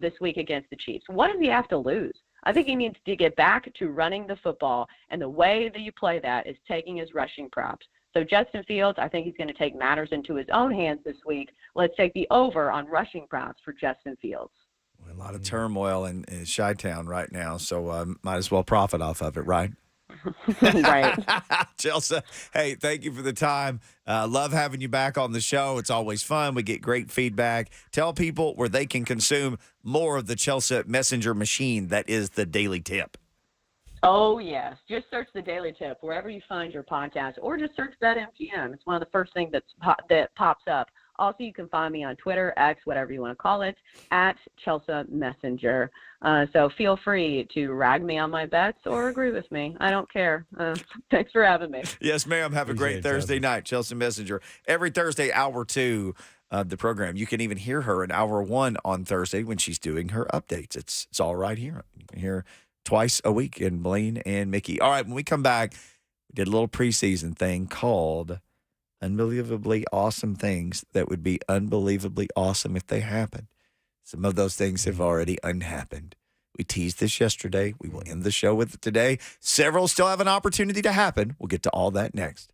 this week against the Chiefs. What does he have to lose? I think he needs to get back to running the football, and the way that you play that is taking his rushing props. So Justin Fields, I think he's going to take matters into his own hands this week. Let's take the over on rushing props for Justin Fields. A lot of turmoil in Chi-Town right now, so might as well profit off of it, right? Right. Chelsa, hey, thank you for the time. Love having you back on the show. It's always fun. We get great feedback. Tell people where they can consume more of the Chelsa Messenger machine that is the Daily Tip. Oh, yes. Just search the Daily Tip wherever you find your podcast, or just search BetMGM. It's one of the first things that pops up. Also, you can find me on Twitter, X, whatever you want to call it, at Chelsa Messinger. So feel free to rag me on my bets or agree with me. I don't care. Thanks for having me. Yes, ma'am. Have a great Thursday Chelsa. night. Chelsa Messenger. Every Thursday, hour 2 of the program. You can even hear her in hour 1 on Thursday when she's doing her updates. It's all right here. You can hear twice a week in Blaine and Mickey. All right, when we come back, we did a little preseason thing called Unbelievably Awesome Things that would be unbelievably awesome if they happened. Some of those things have already unhappened. We teased this yesterday. We will end the show with it today. Several still have an opportunity to happen. We'll get to all that next.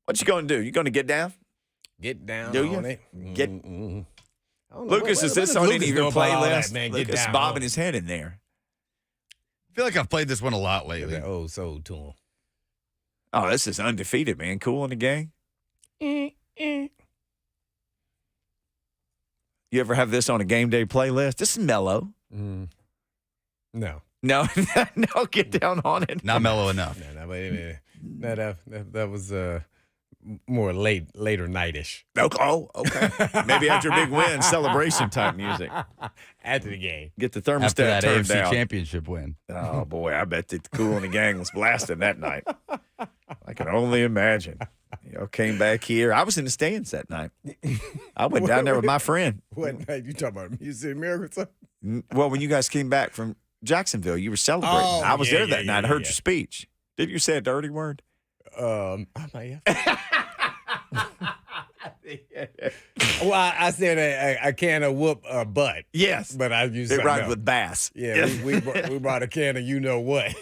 What you going to do? You going to get down? Get down Do on you? it. Get- Mm-mm. I don't know. Lucas, is this does on Lucas any of your know about all playlists? that, man? Get Lucas down bobbing on his head in there. I feel like I've played this one a lot it. lately. That old soul to him. Oh, this is undefeated, man. Cool in the gang. You ever have this on a game day playlist? This is mellow. No. No, no, get down on it. Not mellow enough. No, wait a minute. No, that was more later nightish. Oh, okay. Maybe after a big win, celebration type music. After the game. Get the After thermostat that turned AFC down. championship win. Oh, boy, I bet the Cool in the Gang was blasting that night. I can only imagine. Came back here. I was in the stands that night. I went down there with my friend. What night you talking about? Music Miracle? Well, when you guys came back from Jacksonville, you were celebrating. Oh, I was yeah, there that yeah, night. I yeah, heard your speech. Did you say a dirty word? I might have. Well, I said I can of whoop a butt. Yes. But I used It something rhymed else. with bass. Yeah, we brought a can of you know what.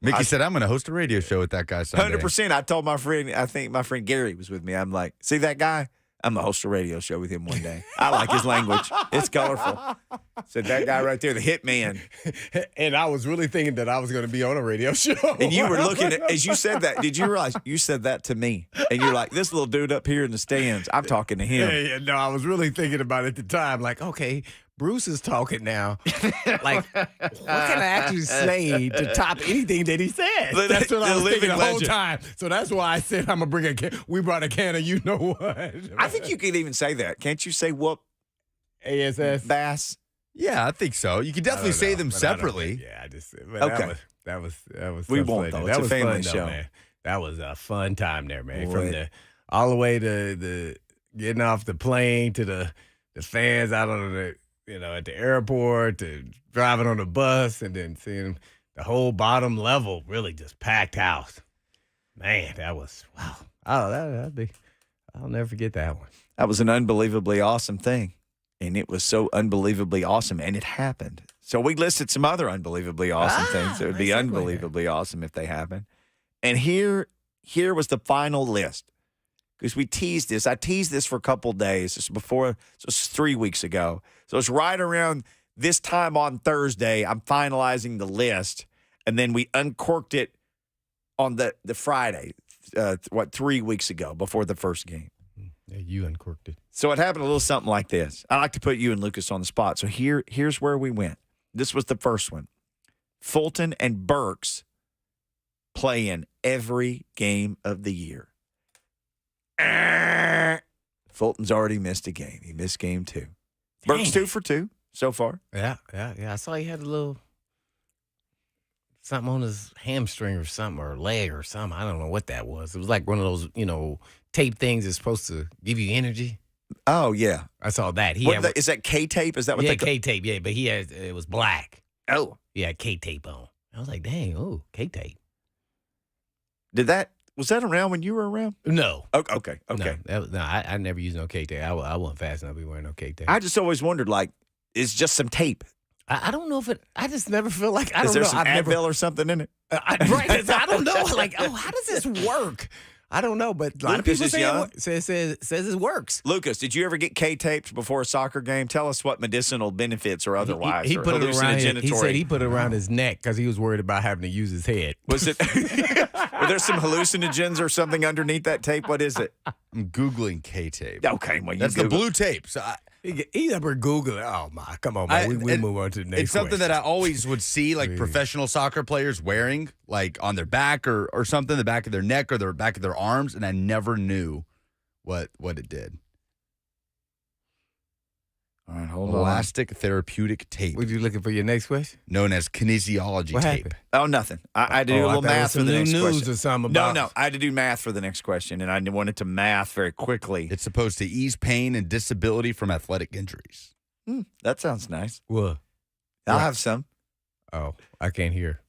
Mickey said, I'm going to host a radio show with that guy Sunday. 100%. I told my friend, I think my friend Gary was with me. I'm like, see that guy? I'm going to host a radio show with him one day. I like his language. It's colorful. Said that guy right there, the hitman. And I was really thinking that I was going to be on a radio show. And you were looking at, as you said that, did you realize you said that to me? And you're like, this little dude up here in the stands, I'm talking to him. Yeah, no, I was really thinking about it at the time. Like, okay, Bruce is talking now. Like, what can I actually say to top anything that he says? That's what I was thinking the whole legend. time. So that's why I said I'm gonna bring a can. We brought a can of you know what. I think you could even say that. Can't you say whoop, ASS. bass? Yeah, I think so. You could definitely say them separately. Yeah, I just. But Okay. That was. We so won't, funny. though. It's That a was family fun, though, show. man. That was a fun time there, man. Boy. From the all the way to the getting off the plane to the fans out on the at the airport to driving on the bus and then seeing the whole bottom level really just packed house. Man, that was wow. Oh, that'd be. I'll never forget that one. That was an unbelievably awesome thing. And it was so unbelievably awesome, and it happened. So we listed some other unbelievably awesome things that would be nice segue unbelievably awesome if they happened. And here was the final list. Because we teased this. I teased this for a couple days. This was before, so it's 3 weeks ago. So it's right around this time on Thursday. I'm finalizing the list. And then we uncorked it on the Friday, 3 weeks ago before the first game. Yeah, you uncorked it. So it happened a little something like this. I like to put you and Lucas on the spot. So here's where we went. This was the first one. Fulton and Berks play in every game of the year. Fulton's already missed a game. He missed game 2. Berks 2 for 2 so far. Yeah. I saw he had a little something on his hamstring or something, or leg or something. I don't know what that was. It was like one of those, tape things that's supposed to give you energy. Oh, yeah. I saw that. Is that K-tape? Is that what yeah, they call K-tape, yeah, but it was black. Oh. He had K-tape on. I was like, dang, K-tape. Was that around when you were around? No. Okay. No, I never used no K-tape. I wasn't fast enough to be wearing no K-tape. I just always wondered, like, it's just some tape. I don't know if I just never feel like, I Is don't there know. some Advil or something in it? Right. I don't know. Like, how does this work? I don't know, but a lot of Lucas people is say young. says it works. Lucas, did you ever get K-taped before a soccer game? Tell us what medicinal benefits or otherwise. He or put it around. He hallucinogenic- said he put it around his neck because he was worried about having to use his head. Was it? Were there some hallucinogens or something underneath that tape? What is it? I'm Googling K-tape. Okay, well, you That's the Google. blue tape. So He's up here Googling. Oh, my. Come on, man. We move on to the next It's something question. that I always would see like professional soccer players wearing, like on their back or something, the back of their neck or the back of their arms, and I never knew what it did. All right, hold on. Elastic therapeutic tape, Were you looking for your next question? known as kinesiology What tape. happened? Oh, nothing. I had to do a little I thought it was math for some the new next news question. or something No, about I had to do math for the next question, and I wanted to math very quickly. It's supposed to ease pain and disability from athletic injuries. That sounds nice. What? I'll have some. Oh, I can't hear.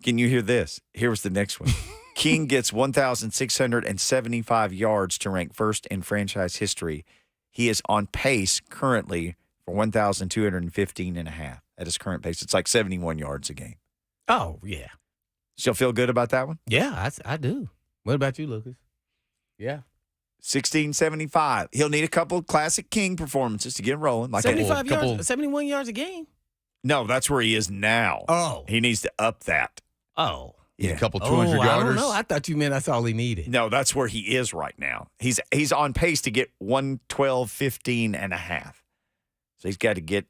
Can you hear this? Here was the next one. King gets 1,675 yards to rank first in franchise history. He is on pace currently for 1,215 and a half at his current pace. It's like 71 yards a game. Oh, yeah. She'll feel good about that one? Yeah, I do. What about you, Lucas? Yeah. 1675. He'll need a couple of classic King performances to get rolling. Like 75 couple- yards, 71 yards a game. No, that's where he is now. Oh. He needs to up that. Oh. Yeah. A couple 200 I don't yarders. know. I thought you meant that's all he needed. No, that's where he is right now. He's on pace to get 112, 15 and a half. So he's got to get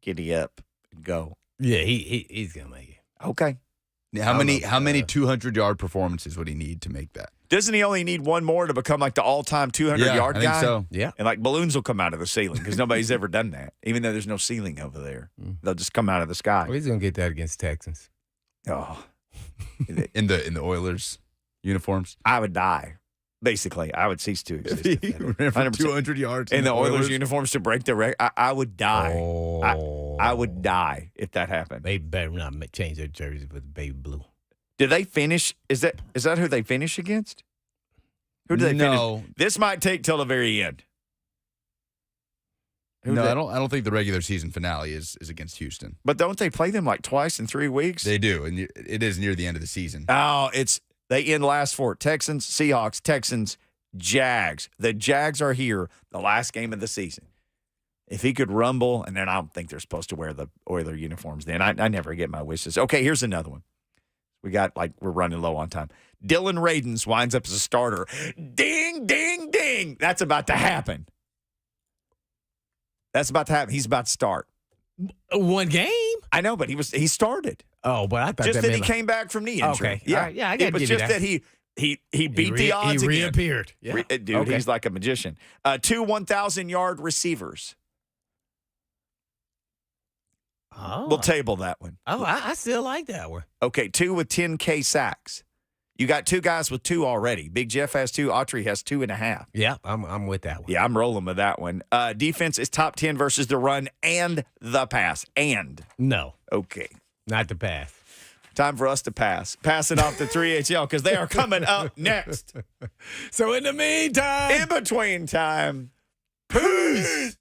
giddy up and go. Yeah, he's going to make it. Okay. Yeah, how many 200-yard performances would he need to make that? Doesn't he only need one more to become like the all-time 200-yard I guy? think so. Yeah. And like balloons will come out of the ceiling because nobody's ever done that. Even though there's no ceiling over there. They'll just come out of the sky. Well, he's going to get that against Texans. Oh. In the Oilers uniforms. I would die. Basically, I would cease to exist. If he ran for 200 yards in the Oilers uniforms to break the record, I would die. Oh. I would die if that happened. They better not change their jerseys with baby blue. Did they finish? Is that who they finish against? Who do they No. finish? This might take till the very end. No, I don't think the regular season finale is against Houston. But don't they play them like twice in 3 weeks? They do, and it is near the end of the season. Oh, they end last four. Texans, Seahawks, Texans, Jags. The Jags are here, the last game of the season. If he could rumble, and then I don't think they're supposed to wear the Oiler uniforms then. I never get my wishes. Okay, here's another one. We're running low on time. Dylan Radins winds up as a starter. Ding, ding, ding. That's about to happen. He's about to start. One game? I know, but he started. Oh, but I thought Just that that he meant came back from knee injury. Okay. Yeah, All right. Yeah, I gotta it was give you just that. he beat the odds He again. reappeared. Yeah. Dude, Okay. he's like a magician. 2 1,000-yard receivers. Oh. We'll table that one. Oh, I still like that one. Okay, 2 with 10K sacks. You got 2 guys with 2 already. Big Jeff has 2. Autry has 2.5. Yeah, I'm with that one. Yeah, I'm rolling with that one. Defense is top 10 versus the run and the pass. And. No, Okay. not the pass. Time for us to pass. Pass it off to 3HL because they are coming up next. So in the meantime, In between time. Peace.